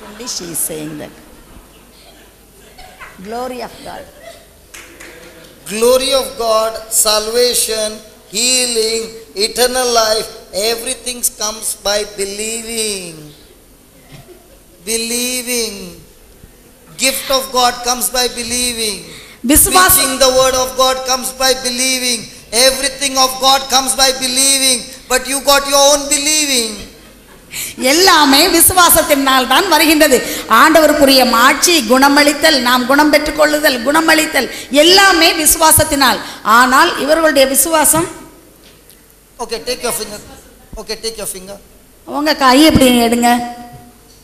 Only she is saying that. Glory of God. Glory of God, salvation, healing, eternal life, everything comes by believing. Believing. Gift of God comes by believing. Preaching the word of God comes by believing. Everything of God comes by believing. But you got your own believing. எல்லாமே விசுவாசத்தினால் தான் வருகின்றது. ஆண்டவருக்குரிய மாட்சி, குணமளித்தல், நாம் குணம் பெற்றுக்கொள்ளுதல், குணமளித்தல் எல்லாமே விசுவாசத்தினால். ஆனால் இவர்களுடைய விசுவாசம் Okay, take your finger. Okay, take your finger. உங்க கை எப்படி எடுங்க.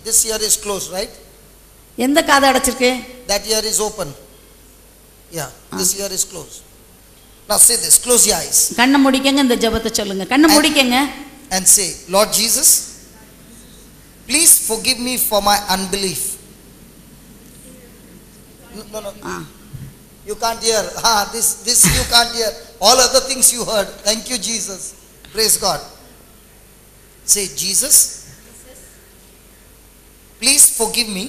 This ear is closed, right? எந்த காது அடைச்சிருக்கு? That ear is open. Yeah, this ear is closed. Now say this, close your eyes. கண்ணை மூடிக்கங்க, இந்த ஜெபத்தை சொல்லுங்க. கண்ணை மூடிக்கங்க. And say, Lord Jesus, please forgive me for my unbelief. No. You can't hear. This you can't hear. All other things you heard. Thank you, Jesus. Praise God. Say, Jesus, please forgive me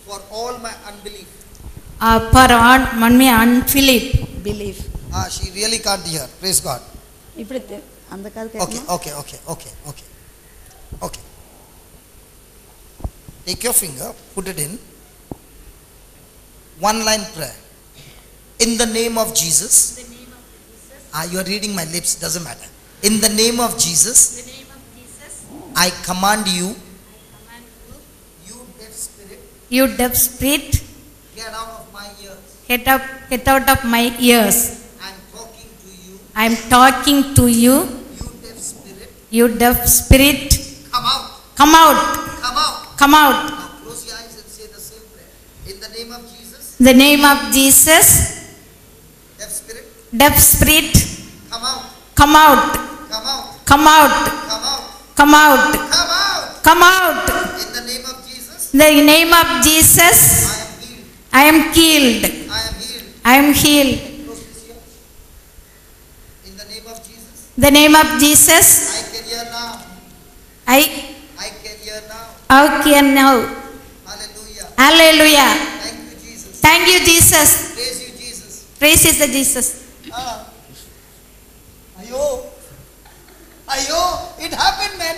for all my unbelief. For all my unbelief. Believe. She really can't hear. Praise God. இப்படி அந்த காது கேட்கணும். Okay. Take your finger, put it in. One line prayer. In the name of Jesus. You are reading my lips, doesn't matter. In the name of Jesus. I command you. You deaf spirit. Get out of my ears. Get out of my ears. I am talking to you. I am talking to you. You deaf spirit. You deaf spirit. Come out. Come out. Come out. Come out. Now close your eyes and say the same prayer. In the name of Jesus. In the name of Jesus. Deaf spirit. Deaf spirit. Come out. Come out. Come out. Come out. Come out. Come out. Come out. Come out. In the name of Jesus. In the name of Jesus. I am healed. I am healed. I am healed. I am healed. Close this ear. In the name of Jesus. In the name of Jesus. I can hear now. I can hear now. can now. Hallelujah. Hallelujah. Thank you, Jesus. Thank you, Jesus. Praise you, Jesus. Praise is the Jesus. Ayo, it happened, man.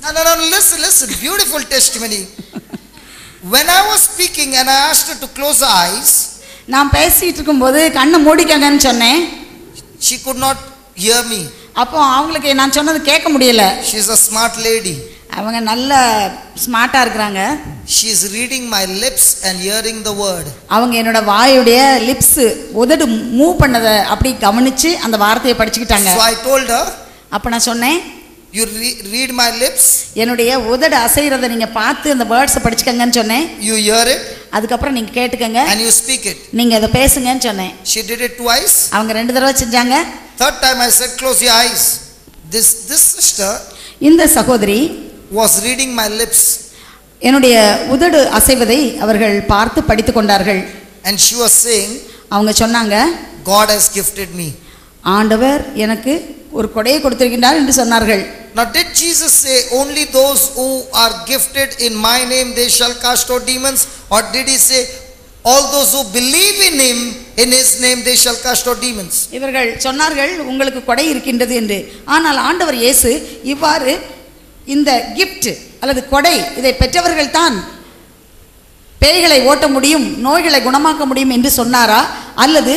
No, listen, beautiful testimony. When I was speaking and I asked her to close her eyes, நான் பேசிட்டு இருக்கும்போது கண்ணை மூடிக்கங்கன்னு சொன்னேன். she could not hear me. அப்போ அவங்களுக்கு நான் சொன்னது கேட்க முடியல. She is a smart lady. அவங்க நல்ல ஸ்மார்ட்டா இருக்காங்க. She is reading my lips and hearing the word. அவங்க என்னோட வாயுடைய லிப்ஸ் உதடு மூவ் பண்ணத அப்படி கவனிச்சு அந்த வார்த்தையை படிச்சுக்கிட்டாங்க. So I told her, அப்ப நான் சொன்னேன், you read my lips, என்னுடைய உதடு அசைறத நீங்க பார்த்து அந்த வேர்ட்ஸ் படிச்சுக்கங்கன்னு சொன்னேன். you hear it, அதுக்கு அப்புறம் நீங்க கேட்டுக்கங்க, and you speak it. நீங்க அத பேசுங்கன்னு சொன்னேன். She did it twice. அவங்க ரெண்டு தடவை செஞ்சாங்க. Third time I said, close your eyes. This sister இந்த சகோதரி was reading my lips, என்னுடைய உதடு அசைவதை அவர்கள் பார்த்து படித்துக் கொண்டார்கள். and she was saying, அவங்க சொன்னாங்க, God has gifted me. ஆண்டவர் எனக்கு ஒரு கொடையை கொடுத்திருக்கிறார் என்று சொன்னார்கள். Now did Jesus say only those who are gifted in my name they shall cast out demons, or did he say all those who believe in him in his name they shall cast out demons? இவர்கள் சொன்னார்கள் உங்களுக்கு கொடை இருக்கின்றது என்று. ஆனால் ஆண்டவர் இயேசு இவ்வாறு இந்த gift அல்லது கொடை இதை பெற்றவர்கள் தான் பேய்களை ஓட்ட முடியும், நோய்களை குணமாக்க முடியும் என்று சொன்னாரா, அல்லது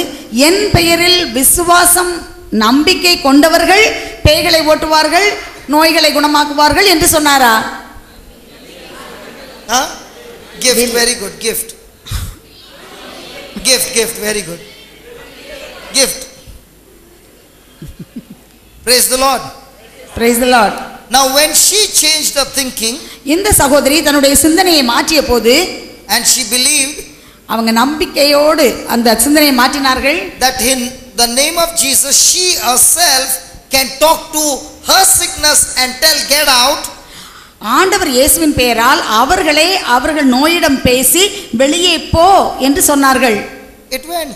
என் பெயரில் விசுவாசம் நம்பிக்கை கொண்டவர்கள் பேய்களை ஓட்டுவார்கள், நோய்களை குணமாக்குவார்கள் என்று சொன்னாரா? Gift, very good. Gift, very good. Gift. Praise the Lord. Praise the Lord. Now when she changed her thinking, இந்த சகோதரி தன்னுடைய சிந்தனையை மாற்றிய போது, and she believed, அவங்க நம்பிக்கையோடு அந்த சிந்தனையை மாற்றினார்கள், that in the name of Jesus she herself can talk to her sickness and tell get out. ஆண்டவர் இயேசுவின் பெயரால் அவர்கள் நோயிடம் பேசி வெளியே போ என்று சொன்னார்கள். It went.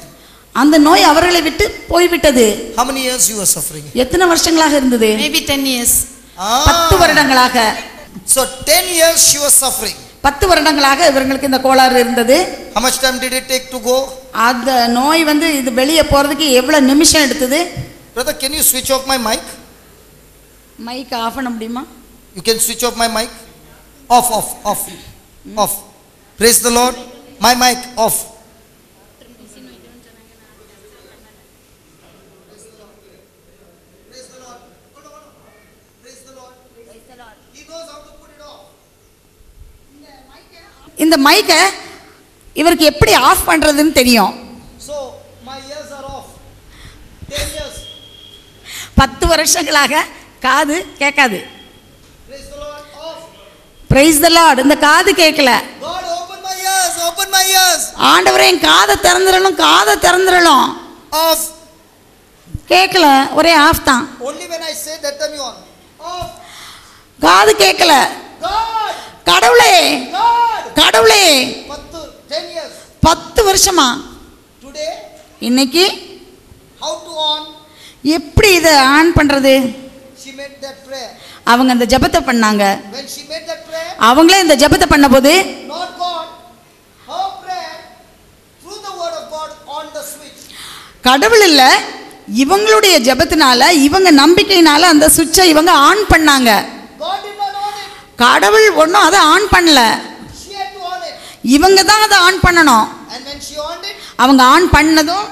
அந்த நோய் அவர்களை விட்டு போய்விட்டது. How many years you were suffering? எத்தனை வருஷங்களாக இருந்தது? Maybe 10 years. 10 வருடங்களாக. So 10 years she was suffering. 10 வருடங்களாக இவங்களுக்கு இந்த கோளாறு இருந்தது. How much time did it take to go? அந்த நோய் வந்து இது வெளியே போறதுக்கு எவ்வளவு நிமிஷம் எடுத்தது? Brother, can you switch off my mic? Mic off பண்ண முடியுமா? You can switch off my mic? Off. Praise the Lord. My mic off. இந்த மைக்க இவருக்கு எப்படி ஆஃப் பண்றதுன்னு தெரியும். So my ears are off. 10 years. 10 வருஷங்களாக காது கேட்காது. Praise the Lord. Off. Praise the Lord. இந்த காது கேட்கல. God open my ears. Open my ears. ஆண்டவரே என் காதை திறந்துறணும். Off. கேட்கல, ஒரே ஆஃப் தான். Only when I say that time you on. Off. காது கேட்கல. God. கடவுளே 10 years. 10 வருஷமா. Today இன்னைக்கு how to on? எப்படி இதை ஆன் பண்றது? She made that prayer. அவங்க அந்த ஜெபத்தை பண்ணாங்க. When she made that prayer, அவங்களே இந்த ஜெபத்தை பண்ணபோது not God, her prayer through the word of God on the switch. கடவுள் இல்ல, இவங்களுடைய ஜெபத்தினால இவங்க நம்பிக்கையினால அந்த சுவிட்சை இவங்க ஆன் பண்ணாங்க. God did not on it. கடவுள் ஒன்றும் அதை ஆன் பண்ணல, She had to on it. இவங்க தான் அதை ஆன் பண்ணணும். And when she on it, அவங்க ஆன் பண்ணதும்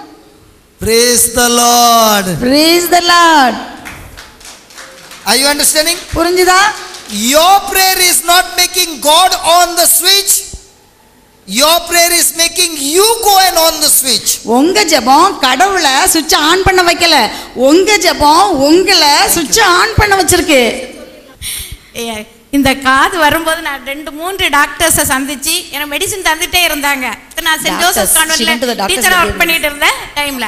praise the Lord. praise the Lord. Are you understanding? புரிஞ்சுதா? Your prayer is not making God on the switch. Your prayer is making you go and on the switch. உங்க ஜெபம் கடவுளை சுவிட்ச் on பண்ண வைக்கல, உங்க ஜெபம் உங்களை சுவிட்ச் ஆன் பண்ண வச்சிருக்கு. இந்த காது வரும்போது நான் 2-3 டாக்டர்ஸை சந்திச்சு எனக்கு மெடிசின் தந்துட்டே இருந்தாங்க. நான் சென்ட் ஜோசப் கான்வென்ட்ல டீச்சரா ஒர்க் பண்ணிட்டு இருந்தேன் டைம்ல.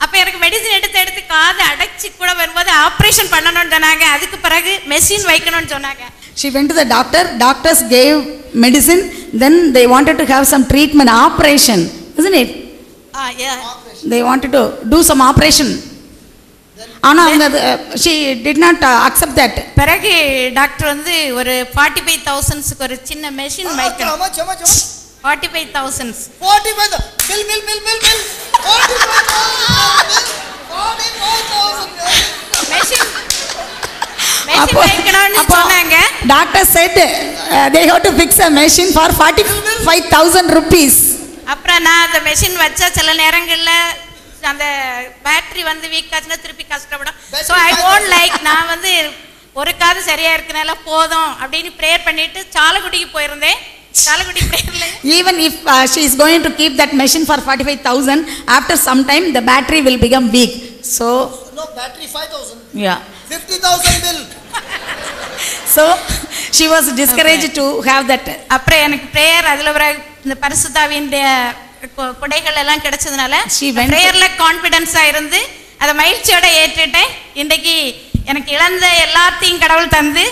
அப்ப எனக்கு மெடிசின் எடுத்து காது அடைச்சி கூட வரும்போது ஆபரேஷன் பண்ணணும்னு சொன்னாங்க. அதுக்கு பிறகு மெஷின் வைக்கணும்னு சொன்னாங்க. She went to the doctor. Doctors gave medicine. Then they wanted to have some treatment, operation, isn't it? They wanted to do some operation. ஆனா அவங்க she did not accept that. பிறகு doctor வந்து ஒரு 45,000க்கு ஒரு சின்ன machine வைக்கணும். How much? 45,000. 45,000. Bill. 45,000. Machine வைக்கணும்னு சொன்னாங்க. Doctor said they have to fix a machine for 45,000 rupees. அப்புறம் நான் அந்த மெஷின் வச்சா சில நேரங்கள்ல அந்த பேட்டரி வந்து வீக் ஆச்சுன்னா திருப்பி கஷ்டப்படும். ஸோ ஐ டோன்ட் லைக், நான் வந்து ஒரு காது சரியா இருக்கனால போதும் அப்படின்னு ப்ரேயர் பண்ணிட்டு சாலக்குடிக்கு போயிருந்தேன். Chalakudy பிரேயர்ல Even if she is going to keep that machine for 45,000, after some time the battery will become weak. So No, battery 5,000. yeah. 50,000 bill. So she was discouraged to have that. அப்புறம் எனக்கு prayer அதுல இந்த பரிசுத்தாவின் கொடைகள் எல்லாம் கிடைச்சதுனால பிரேயர்ல கான்ஃபிடன்ஸா இருந்து அதை மகிழ்ச்சியோட ஏற்றுட்டேன். இன்றைக்கு எனக்கு இழந்த எல்லாத்தையும் கடவுள் தந்து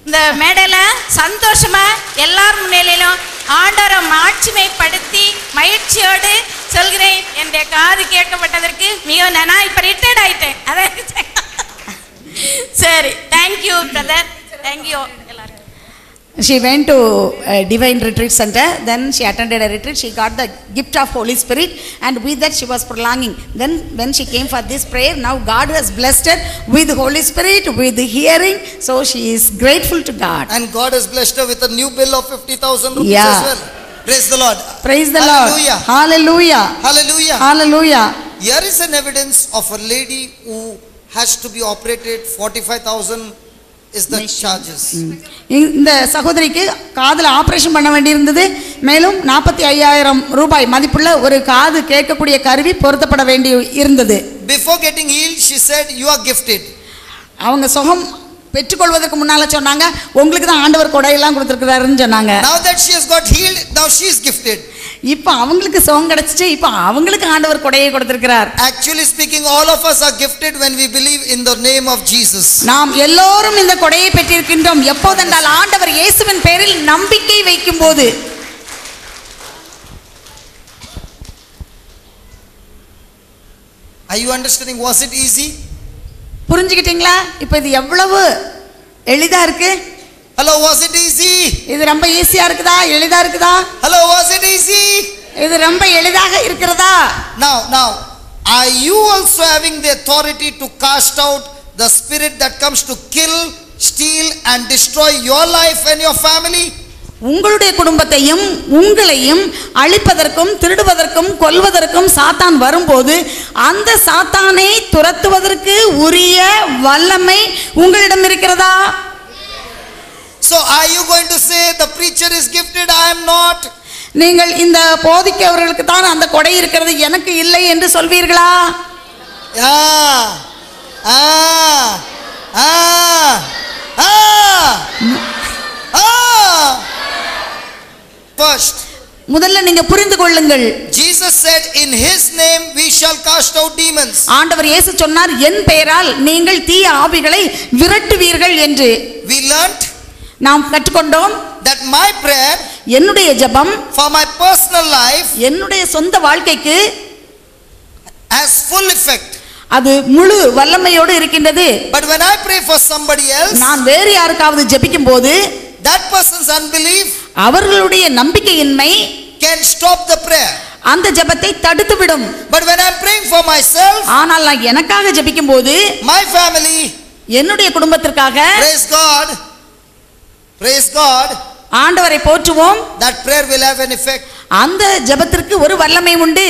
இந்த மேடையில சந்தோஷமா எல்லார் முன்னிலையிலும் ஆண்டவரை மாட்சிமைப்படுத்தி மகிழ்ச்சியோடு சொல்கிறேன். என்னுடைய காது கேட்கப்பட்டதற்கு மிக நான் இப்ப ரிட்டையர்ட் ஆயிட்டேன். அதான் சரி. Thank you brother, thank you. She went to a divine retreat center. Then she attended a retreat. She got the gift of Holy Spirit, and with that she was prolonging. Then when she came for this prayer, now God has blessed her with Holy Spirit, with hearing. So she is grateful to God. And God has blessed her with a new bill of 50,000 rupees as well. Praise the Lord. Praise the Hallelujah. Lord. Hallelujah. Hallelujah. Hallelujah. Here is an evidence of a lady who has to be operated. 45,000 is the charges. இந்த சகோதரிக்கு காதுல operation பண்ண வேண்டியிருந்தது. மேலும் 45,000 ரூபாய் மதிப்புள்ள ஒரு காது கேட்கக்கூடிய கருவி பொருத்தப்பட வேண்டி இருந்தது. Before getting healed, she said, you are gifted. அவங்க சுகம் பெற்றுக்கொள்வதற்கு முன்னால சொன்னாங்க, உங்களுக்கு தான் ஆண்டவர் கொடையெல்லாம் கொடுத்திருக்கிறாருன்னு சொன்னாங்க. Now that she has got healed, now she is gifted. இப்போ அவங்களுக்கு சுகம் கிடைச்சிச்சு, இப்போ அவங்களுக்கு ஆண்டவர் கொடையை கொடுத்திருக்கிறார். Actually speaking, all of us are gifted when we believe in the name of Jesus. நாம் எல்லோரும் இந்த கொடையை பெற்றிருக்கின்றோம் எப்போதென்றால் ஆண்டவர் இயேசுவின் பெயரில் நம்பிக்கை வைக்கும்போது. Are you understanding? Was it easy? புரிஞ்சுக்கிட்டீங்களா? இப்போ இது எவ்வளவு எளிதா இருக்கு. Hello, was it easy? இது ரொம்ப ஈஸியா இருக்குதா, எளிதா இருக்குதா? Hello, was it easy? இது ரொம்ப எளிதாக இருக்கிறதா? Now, are you also having the authority to cast out the spirit that comes to kill, steal and destroy your life and your family? உங்களுடைய குடும்பத்தையும் உங்களையும் அழிப்பதற்கும் திருடுவதற்கும் கொல்வதற்கும் சாத்தான் வரும்போது அந்த சாத்தானை துரத்துவதற்கு உரிய வல்லமை உங்களிடம் இருக்கிறதா? So are you going to say the preacher is gifted, I am not? நீங்கள் இந்த போதிக்கவர்களுக்கு தான் அந்த கொடை இருக்கிறது, எனக்கு இல்லை என்று சொல்வீர்களா? First, முதல்ல நீங்க புரிந்து கொள்ளுங்கள். Jesus said in his name we shall cast out demons. ஆண்டவர் இயேசு சொன்னார், என் பெயரால் நீங்கள் தீய ஆவிகளை விரட்டுவீர்கள் என்று. We learned, நாம் கற்றுக்கொண்டோம், that my prayer, என்னுடைய ஜெபம் for my personal life, என்னுடைய சொந்த வாழ்க்கைக்கு has full effect. அது முழு வல்லமையோடு இருக்கின்றது. But when I pray for somebody else, நான் வேறு யாருக்காவது ஜெபிக்கும் போது that person's unbelief அவர்களுடைய நம்பிக்கையின்மை can stop the prayer. அந்த ஜெபத்தை தடுத்து விடும். But when I'm praying for myself, ஆனால் நான் எனக்காக ஜெபிக்கும் போது, my family, என்னுடைய குடும்பத்திற்காக, praise God, ஆண்டவரை போற்றுவோம், that prayer will have an effect. அந்த ஜெபத்திற்கு ஒரு வல்லமை உண்டு.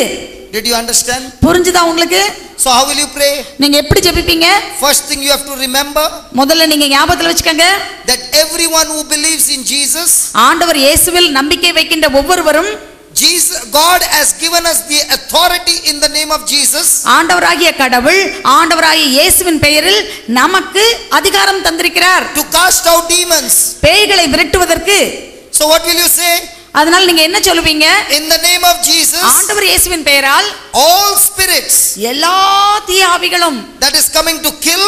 Did you understand? புரிஞ்சுதா உங்களுக்கு? So how will you pray? நீங்க எப்படி ஜெபிப்பீங்க? First thing you have to remember, முதல்ல நீங்க ஞாபகத்துல வச்சுக்கங்க, that everyone who believes in Jesus, ஆண்டவர் இயேசுவில் நம்பிக்கை வைக்கின்ற ஒவ்வொருவரும், God has given us the authority in the name of Jesus. ஆண்டவராகிய கடவுள் ஆண்டவராகிய இயேசுவின் பெயரில் நமக்கு அதிகாரம் தந்திருக்கிறார், to cast out demons. பேய்களை விரட்டுவதற்கு. So what will you say? அதனால நீங்க என்ன சொல்லுவீங்க? In the name of Jesus, ஆண்டவர் இயேசுவின் பெயரால் all spirits, எல்லா தீய ஆவிகளும், that is coming to kill,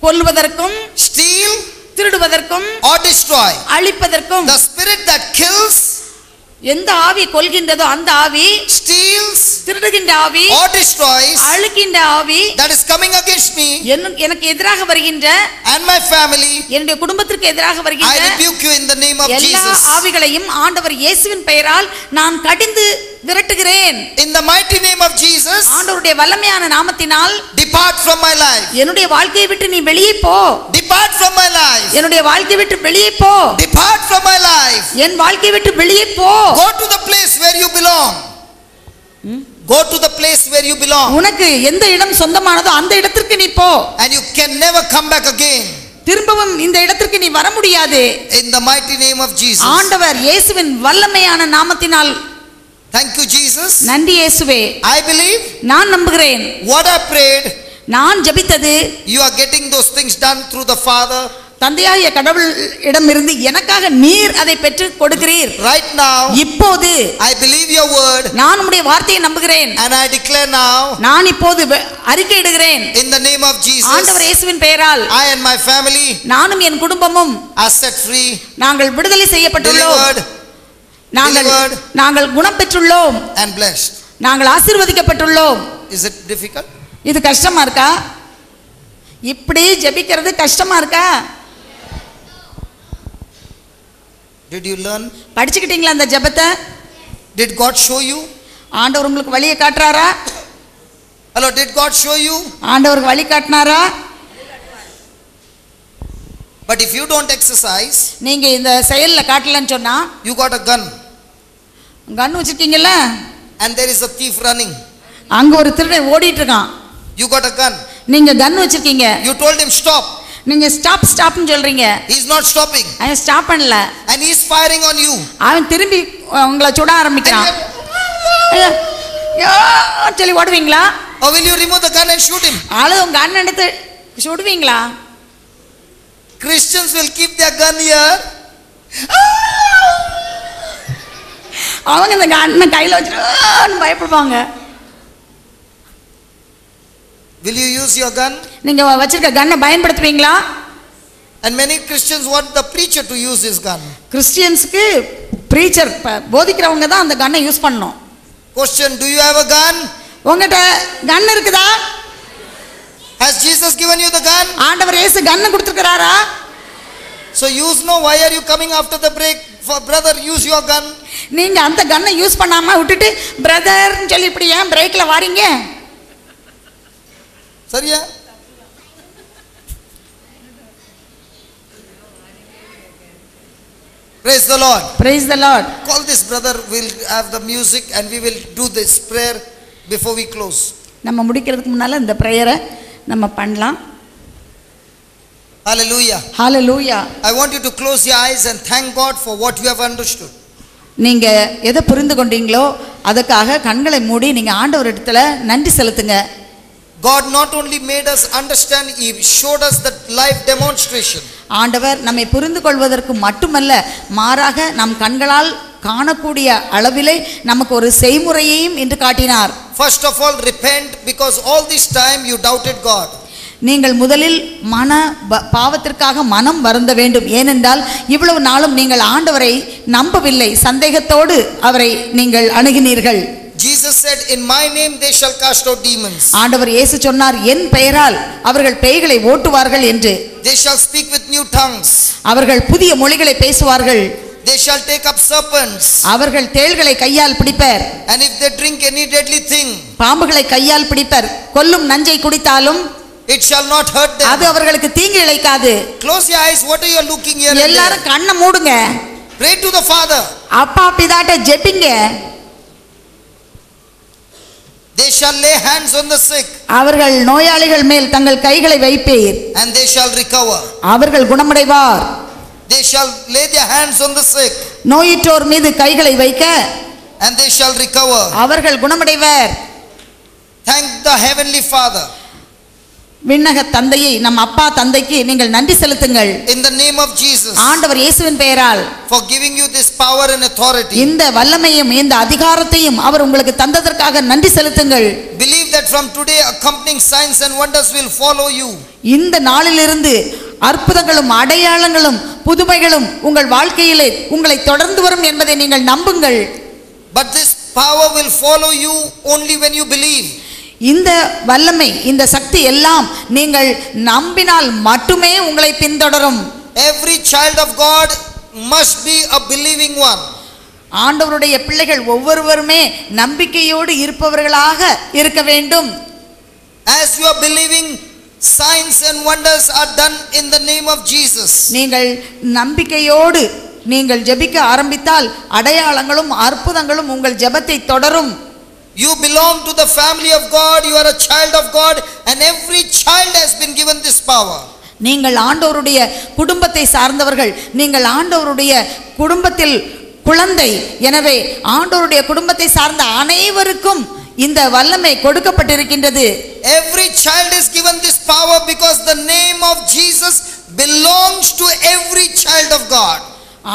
கொல்வதற்கும், steal, திருடுவதற்கும், or destroy, அழிப்பதற்கும், the spirit that kills, எந்த ஆவி கொல்கின்றதோ அந்த ஆவி, steals, திருடுகின்ற ஆவி, or destroys, அழிக்கின்ற ஆவி, that is coming against me எனக்கு எதிராக வருகின்ற, and my family, என்னுடைய குடும்பத்திற்கு எதிராக I வருகின்ற rebuke you in the name of எல்லா Jesus. ஆவிகளையும் ஆண்டவர் இயேசுவின் பெயரால் நான் கடிந்து விரட்டுகிறேன். In the mighty name of Jesus, ஆண்டவருடைய வல்லமையான நாமத்தினால் depart from my life. என்னுடைய வாழ்க்கையை விட்டு நீ வெளியே போ. Depart from my life. என்னுடைய வாழ்க்கையை விட்டு வெளியே போ. Depart from my life. என் வாழ்க்கையை விட்டு வெளியே போ. Go to the place where you belong. Go to the place where you belong. உனக்கு எந்த இடம் சொந்தமானதோ அந்த இடத்திற்கு நீ போ. And you can never come back again. திரும்பவும் இந்த இடத்திற்கு நீ வர முடியாது. In the mighty name of Jesus. ஆண்டவர் இயேசுவின் வல்லமையான நாமத்தினால். Thank you Jesus. நன்றி இயேசுவே. I believe, நான் நம்புகிறேன், what I prayed, நான் ஜெபித்தது, you are getting those things done through the Father. தந்தையாகிய கடவுளிடமிருந்து எனக்காக நீர் அதை பெற்று கொடுக்கிறீர். Right now, இப்போது I believe your word. நான் உம்முடைய வார்த்தையை நம்புகிறேன். And I declare now, நான் இப்போது அறிக்கையிடுகிறேன், in the name of Jesus, ஆண்டவர் இயேசுவின் பெயரால் I and my family நானும் என் குடும்பமும் are set free, நாங்கள் விடுதலை செய்யப்பட்டுள்ளோம், delivered, நாங்கள் குணம் பெற்றுள்ளோம், and blessed. நாங்கள் ஆசீர்வதிக்கப்பட்டுள்ளோம். Is it difficult? இது கஷ்டமா இருக்கா? இப்படி ஜெபிக்கிறது கஷ்டமா இருக்கா? Did you learn? படிச்சுக்கிட்டீங்களா அந்த ஜெபத்தை? Did God show you? ஆண்டவர் உங்களுக்கு வழியை காட்டுறாரா? Hello, did God show you? ஆண்டவருக்கு வழி காட்டினாரா? But if you don't exercise, நீங்க இந்த செயல்ல காட்டலன்னு சொன்னா, you got a gun gun வச்சிருக்கீங்கல்ல, and there is a thief running. அங்க ஒரு திருடன் ஓடிட்டு இருக்கான். You got a gun. நீங்க கன் வச்சிருக்கீங்க. You told him stop. நீங்க ஸ்டாப்னு சொல்றீங்க. He is not stopping. அவன் ஸ்டாப் பண்ணல. And he is firing on you. அவன் திரும்பி உங்களை சுட ஆரம்பிக்கிறான். சொல்லி ஓடுவீங்களா? Or will you remove the gun and shoot him? ஆளு உங்க கன் எடுத்து சுடுவீங்களா? Christians will keep their gun here. அவங்க இந்த கண்ணை கையில வச்சுட்டு பயப்படுவாங்க. Will you use your gun? நீங்க வச்சிருக்க கன்னை பயன்படுத்துவீங்களா? And many Christians want the preacher to use his gun. கிறிஸ்டியன்ஸ்க்கு பிரீச்சர் போதிக்கிறவங்க தான் அந்த கன்னை யூஸ் பண்ணணும். Question, do you have a gun? உங்ககிட்ட கன் இருக்குதா? Has Jesus given you the gun? ஆண்டவர் இயேசு கன்னை கொடுத்திருக்காரா? So use no, why are you coming after the break? For brother, use your gun. நீங்க அந்த கன்னை யூஸ் பண்ணாம விட்டுட்டு பிரதர்னு சொல்லி இப்படி ஏன் பிரேக்ல வாரீங்க? சரியா? Praise the Lord. Praise the Lord. Call this brother, we'll have the music and we will do this prayer before we close. நம்ம முடிக்கிறதுக்கு முன்னால இந்த பிரேயரை நம்ம பண்ணலாம். Hallelujah. Hallelujah. I want you to close your eyes and thank God for what you have understood. நீங்க எதை புரிந்து கொண்டீங்களோ அதுக்காக கண்களை மூடி நீங்க ஆண்டவரிடத்துல நன்றி செலுத்துங்க. God not only made us understand, he showed us that live demonstration. ஆண்டவர் நம்மை புரிந்து கொள்வதற்கு மட்டுமல்ல, மாறாக நம் கண்களால் காணக்கூடிய அளவிலே நமக்கு ஒரு செய்முறையையும் இன்று காட்டினார். First of all, repent, because all this time you doubted God. நீங்கள் முதலில் பாவத்திற்காக மனம் வருந்த வேண்டும். ஏனென்றால் இவ்வளவு நாளும் நீங்கள் ஆண்டவரை நம்பவில்லை, சந்தேகத்தோடு அவரை நீங்கள் அணுகினீர்கள். Jesus said, in my name they shall cast out demons. ஆண்டவர் இயேசு சொன்னார், என் பெயரால் அவர்கள் பேய்களை ஓட்டுவார்கள் என்று. They shall speak with new tongues. அவர்கள் புதிய மொழிகளை பேசுவார்கள். They shall take up serpents. அவர்கள் தேள்களை கையால் பிடிப்பர். And if they drink any deadly thing, பாம்புகளை கையால் பிடிப்பர். கொல்லும் நஞ்சை குடித்தாலும் it shall not hurt them. அது அவர்களுக்கு தீங்கு இழைக்காது. Close your eyes. What are you looking here? எல்லாரும் கண்ணை மூடுங்க. Pray to the Father. அப்பா பிதாட்ட ஜெபிங்க. They shall lay hands on the sick. அவர்கள் நோயாளிகள் மேல் தங்கள் கைகளை வைப்பீர். And they shall recover. அவர்கள் குணமடைவார். They shall lay their hands on the sick. நோயுற்றோர் மீது கைகளை வைக்க And they shall recover. அவர்கள் குணமடைவர். Thank the Heavenly Father. விண்ணக தந்தையை, நம் அப்பா தந்தைக்கு நீங்கள் நன்றி செலுத்துங்கள். In the name of Jesus. ஆண்டவர் இயேசுவின் பெயரால் For giving you this power and authority. இந்த வல்லமையும் இந்த அதிகாரத்தையும் அவர் உங்களுக்கு தந்ததற்காக நன்றி செலுத்துங்கள். Believe that from today accompanying signs and wonders will follow you. இந்த நாளிலிருந்து அற்புதங்களும் அடையாளங்களும் புதுமைகளும் உங்கள் வாழ்க்கையிலே உங்களை தொடர்ந்து வரும் என்பதை நீங்கள் நம்புங்கள். But this power will follow you only when you believe. இந்த வல்லமை, இந்த சக்தி எல்லாம் நீங்கள் நம்பினால் மட்டுமே உங்களை பின்தொடரும். Every child of God must be a believing one. ஆண்டவருடைய பிள்ளைகள் ஒவ்வொருவருமே நம்பிக்கையோடு இருப்பவர்களாக இருக்க வேண்டும். As you are believing, signs and wonders are done in the name of Jesus. நீங்கள் நம்பிக்கையோடு நீங்கள் ஜெபிக்க ஆரம்பித்தால் அடையாளங்களும் அற்புதங்களும் உங்கள் ஜெபத்தை தொடரும். You belong to the family of God, you are a child of God, and every child has been given this power. நீங்கள் ஆண்டவருடைய குடும்பத்தை சார்ந்தவர்கள், நீங்கள் ஆண்டவருடைய குடும்பத்தில் குழந்தை. எனவே ஆண்டவருடைய குடும்பத்தை சார்ந்த அனைவருக்கும் இந்த வல்லமை கொடுக்கப்பட்டிருக்கின்றது. Every child is given this power because the name of Jesus belongs to every child of God.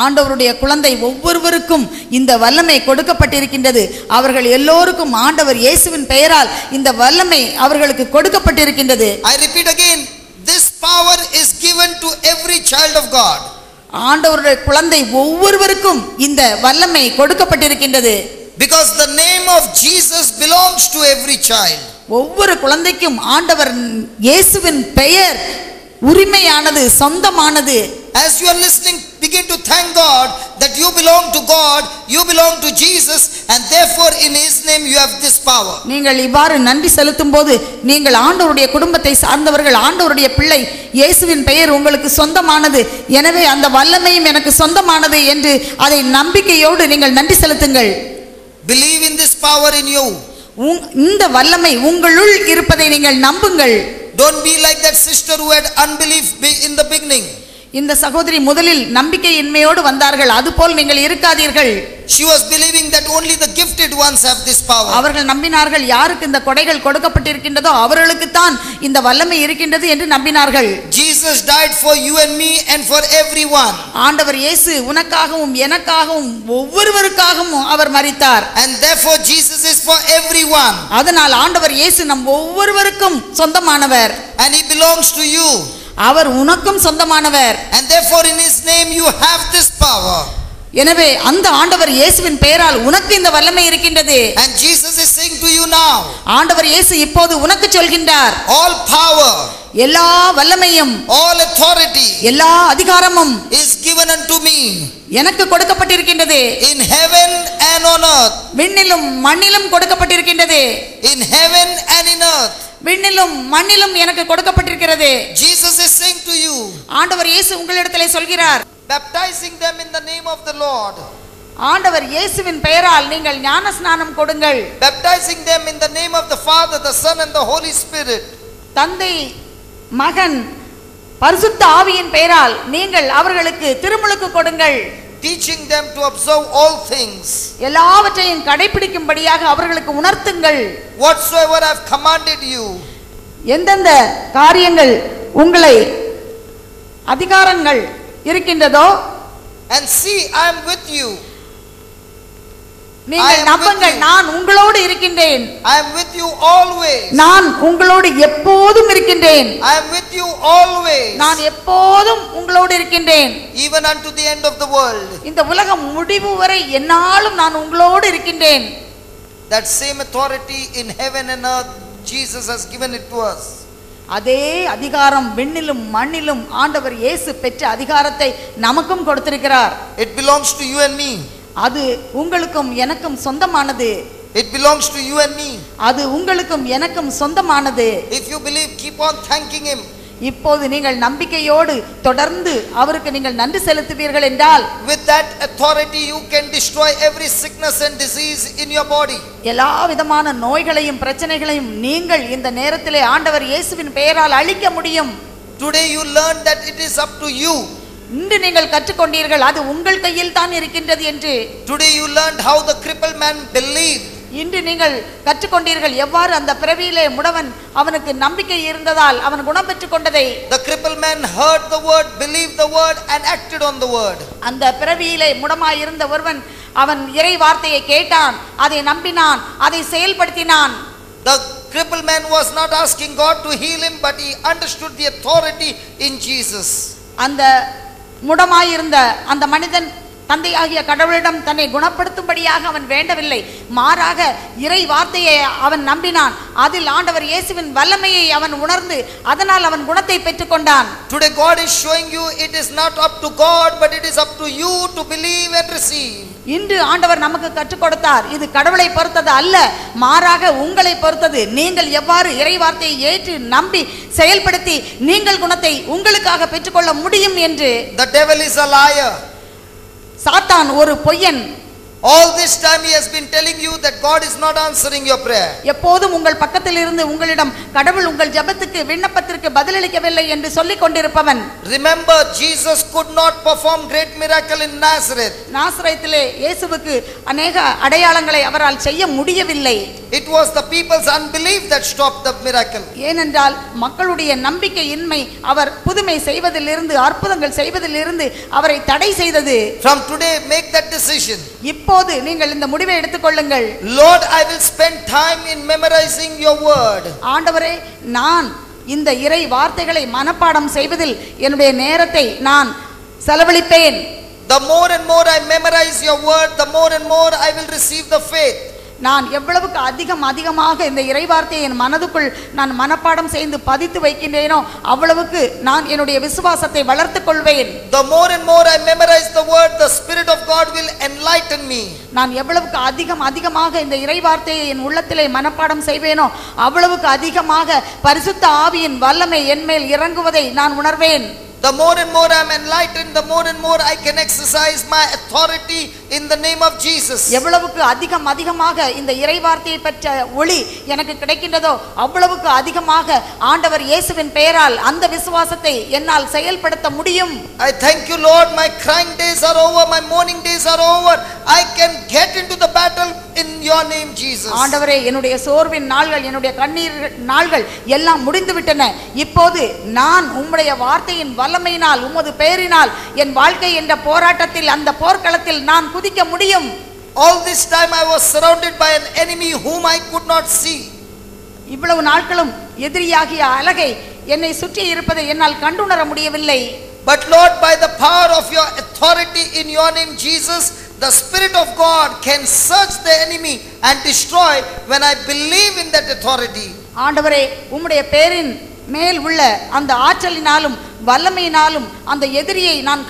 ஆண்டவருடைய குழந்தை ஒவ்வொருவருக்கும் இந்த வல்லமை கொடுக்கப்பட்டிருக்கின்றது. அவர்கள் எல்லோருக்கும் ஆண்டவர் இயேசுவின் பெயரால் இந்த வல்லமை அவர்களுக்கு கொடுக்கப்பட்டிருக்கின்றது. I repeat again, this power is given to every child of God. ஆண்டவருடைய குழந்தை ஒவ்வொருவருக்கும் இந்த வல்லமை கொடுக்கப்பட்டிருக்கின்றது. Because the name of Jesus belongs to every child. ஒவ்வொரு குழந்தைக்கும் ஆண்டவர் இயேசுவின் பெயர் உரிமையானது, சொந்தமானது. As you are listening, begin to thank God that you belong to God, you belong to Jesus, and therefore in His name you have this power. நீங்கள் இவ்வாறு நன்றி செலுத்தும் போது நீங்கள் ஆண்டவருடைய குடும்பத்தை சார்ந்தவர்கள், ஆண்டவருடைய பிள்ளை, இயேசுவின் பெயர் உங்களுக்கு சொந்தமானது, எனவே அந்த வல்லமையும் எனக்கு சொந்தமானது என்று அதை நம்பிக்கையோடு நீங்கள் நன்றி செலுத்துங்கள். Believe in this power in you. இந்த வல்லமை உங்களுள் இருப்பதை நீங்கள் நம்புங்கள். Don't be like that sister who had unbelief in the beginning. இந்த சகோதரி முதலில் நம்பிக்கையின்மையோடு வந்தார்கள், அதுபோல் நீங்கள் இருக்காதீர்கள். She was believing that only the gifted ones have this power. அவர்கள் நம்பினார்கள், யாருக்கு இந்த கொடைகள் கொடுக்கப்பட்டிருக்கின்றதோ அவர்களுக்கு தான் இந்த வல்லமை இருக்கின்றது என்று நம்பினார்கள். Jesus died for you and me and for everyone. ஆண்டவர் இயேசு உனக்காகவும் எனக்காகவும் ஒவ்வொருவருக்காகவும் அவர் மரித்தார். And therefore Jesus is for everyone. அதனால் ஆண்டவர் இயேசு நம் ஒவ்வொருவருக்கும் சொந்தமானவர். And He belongs to you. அவர் உனக்கும் சொந்தமானவர். And therefore in His name you have this power. எனவே அந்த ஆண்டவர் இயேசுவின் பெயரால் உனக்கு இந்த வல்லமை இருக்கின்றது. And Jesus is saying to you now, ஆண்டவர் இயேசு இப்போது உனக்கு சொல்கின்றார், all power, எல்லா வல்லமையும், all authority எல்லா அதிகாரமும் is given unto me எனக்கு கொடுக்கப்பட்டிருக்கின்றது. in heaven and on earth. விண்ணிலும் மண்ணிலும் கொடுக்கப்பட்டிருக்கின்றது. In heaven and in earth. விண்ணிலும் மண்ணிலும் எனக்கு கொடுக்கப்பட்டிருக்கிறது. Jesus is saying to you, ஆண்டவர் இயேசு உங்களிடத்திலே சொல்கிறார், baptizing them in the name of the Lord. ஆண்டவர் இயேசுவின் பெயரால் நீங்கள் ஞான ஸ்நானம் கொடுங்கள். Baptizing them in the name of the Father, the Son and the Holy Spirit. தந்தை, மகன், பரிசுத்த ஆவியின் பெயரால் நீங்கள் அவர்களுக்கு திருமுழுக்கு கொடுங்கள். Teaching them to observe all things. எல்லாவற்றையும் கடைபிடிக்கும்படியாக அவர்களுக்கு உணர்த்துங்கள். Whatsoever I have commanded you. எந்தெந்த காரியங்கள் உங்களை அதிகாரங்கள் இருக்கின்றதோ, and see, I am with you. நீங்கள் நம்புங்கள், நான் உங்களோடு இருக்கின்றேன். I am with you always. நான் உங்களோடு எப்போதும் இருக்கின்றேன். I am with you always. நான் எப்போதும் உங்களோடு இருக்கின்றேன். even unto the end of the world. இந்த உலகம் முடிவு வரை என்னாலும் நான் உங்களோடு இருக்கின்றேன். That same authority in heaven and earth, Jesus has given it to us. அதே அதிகாரம் விண்ணிலும் மண்ணிலும் ஆண்டவர் இயேசு பெற்ற அதிகாரத்தை நமக்கும் கொடுத்திருக்கிறார். It belongs to you and me. அது உங்களுக்கும் எனக்கும் சொந்தமானது. It belongs to you and me. அது உங்களுக்கும் எனக்கும் சொந்தமானது. If you believe, keep on thanking him. இப்போது நீங்கள் நம்பிக்கையோடு தொடர்ந்து அவருக்கு நீங்கள் நன்றி செலுத்துவீர்கள் என்றால், with that authority you can destroy every sickness and disease in your body. எல்லா விதமான நோய்களையும் பிரச்சனைகளையும் நீங்கள் இந்த நேரத்திலே ஆண்டவர் இயேசுவின் பெயரால் அழிக்க முடியும். Today you learn that it is up to you. இன்று நீங்கள் கற்றுக்கொண்டீர்கள் அது உங்கள் கையில் தான் இருக்கின்றது என்று. Today you learned how the crippled man believed. இன்று நீங்கள் கற்றுக்கொண்டீர்கள் எவ்வாறு அந்த பிறவியிலே முடவன் அவனுக்கு நம்பிக்கை இருந்ததால் அவன் குணம் பெற்றுக் கொண்டதை. The crippled man heard the word, believed the word and acted on the word. அந்த பிறவியிலே முடமாய் இருந்த ஒருவன் அவன் இறை வார்த்தையை கேட்டான், அதை நம்பினான், அதை செயல்படுத்தினான். The crippled man was not asking God to heal him, but he understood the authority in Jesus. அந்த முடமாயிருந்த அந்த மனிதன் தந்தையாகிய கடவுளிடம் தன்னை குணப்படுத்தும்படியாக அவன் வேண்டவில்லை, மாறாக இறை வார்த்தையை அவன் நம்பினான். அதில் ஆண்டவர் இயேசுவின் வல்லமையை அவன் உணர்ந்து அதனால் அவன் குணத்தை பெற்றுக்கொண்டான். Today God is showing you it is not up to God, but it is up to you to believe and receive. இன்று ஆண்டவர் நமக்கு கற்றுக் கொடுத்தார், இது கடவுளை பொறுத்தது அல்ல, மாறாக உங்களை பொறுத்தது. நீங்கள் எவ்வாறு இறை வார்த்தையை ஏற்று நம்பி செயல்படுத்தி நீங்கள் குணத்தை உங்களுக்காக பெற்றுக்கொள்ள முடியும் என்று. The devil is a liar. சாத்தான் ஒரு பொய்யன். All this time he has been telling you that God is not answering your prayer. எப்போதும் உங்கள் பக்கத்தில் இருந்து உங்களிடம் கடவுள் உங்கள் ஜெபத்துக்கு விண்ணப்பத்திற்கு பதிலளிக்கவில்லை என்று சொல்லிக் கொண்டிருப்பவன். Remember, Jesus could not perform great miracle in Nazareth. நாசரேத்திலே இயேசுவுக்கு अनेक அடையாளங்களை அவரால் செய்ய முடியவில்லை. It was the people's unbelief that stopped the miracle. ஏனென்றால் மக்களுடைய நம்பிக்கையின்மை அவர் புதுமை செய்வதிலிருந்து அற்புதங்கள் செய்வதிலிருந்து அவரை தடை செய்தது. From today make that decision. இப்போது நீங்கள் இந்த முடிவை எடுத்துக்கொள்ளுங்கள். Lord, I will spend time in memorizing your word. ஆண்டவரே, நான் இந்த இறை வார்த்தைகளை மனப்பாடம் செய்வதில் என்னுடைய நேரத்தை நான் செலவழிப்பேன். The more and more I memorize your word, the more and more I will receive the faith. நான் எவ்வளவுக்கு அதிகமாக இந்த இறை வார்த்தையை என் மனதுக்குள் நான் மனப்பாடம் செய்து பதித்து வைக்கின்றேனோ அவ்வளவுக்கு நான் என்னுடைய விசுவாசத்தை வளர்த்துக் கொள்வேன். The more and more I memorize the word, the Spirit of God will enlighten me. நான் எவ்வளவுக்கு அதிகமாக இந்த இறை வார்த்தையை என் உள்ளத்திலே மனப்பாடம் செய்வேனோ அவ்வளவுக்கு அதிகமாக பரிசுத்த ஆவியின் வல்லமை என்மேல் இறங்குவதை நான் உணர்வேன். The more and more I am enlightened, the more and more I can exercise my authority in the name of Jesus. எவ்வளவுக்கு அதிகமாக இந்த இறை வார்த்தையை பற்ற ஒளி எனக்கு கிடைக்கின்றதோ அவ்வளவுக்கு அதிகமாக ஆண்டவர் இயேசுவின் பெயரால் அந்த விசுவாசத்தை என்னால் செயல்படுத்த முடியும். I thank you, Lord, my crying days are over, my mourning days are over. I can get into the battle in your name, Jesus. ஆண்டவரே, என்னுடைய சோர்வின் நாள்கள், என்னுடைய கண்ணீர் நாள்கள் எல்லாம் முடிந்து விட்டன. இப்போது நான் உம்முடைய வார்த்தையின் வல்லமையினால் உமது பெயரினால் என் வாழ்க்கை என்ற போராட்டத்தில் அந்த போர்க்களத்தில் நான் குதிக்க முடியும். All this time I was surrounded by an enemy whom I could not see. இவ்வளவு நாட்களும் எதிரியாகிய அலகை என்னை சுற்றி இருப்பதை என்னால் கண்டுணர முடியவில்லை. But Lord, by the power of your authority in your name, Jesus, the Spirit of God can search the enemy and destroy when I believe in that authority. ஆண்டவரே, உம்முடைய பேரின் மேல் உள்ள அந்த ஆற்றலினாலும் வல்லமையினாலும் அந்த எதிரியை நான்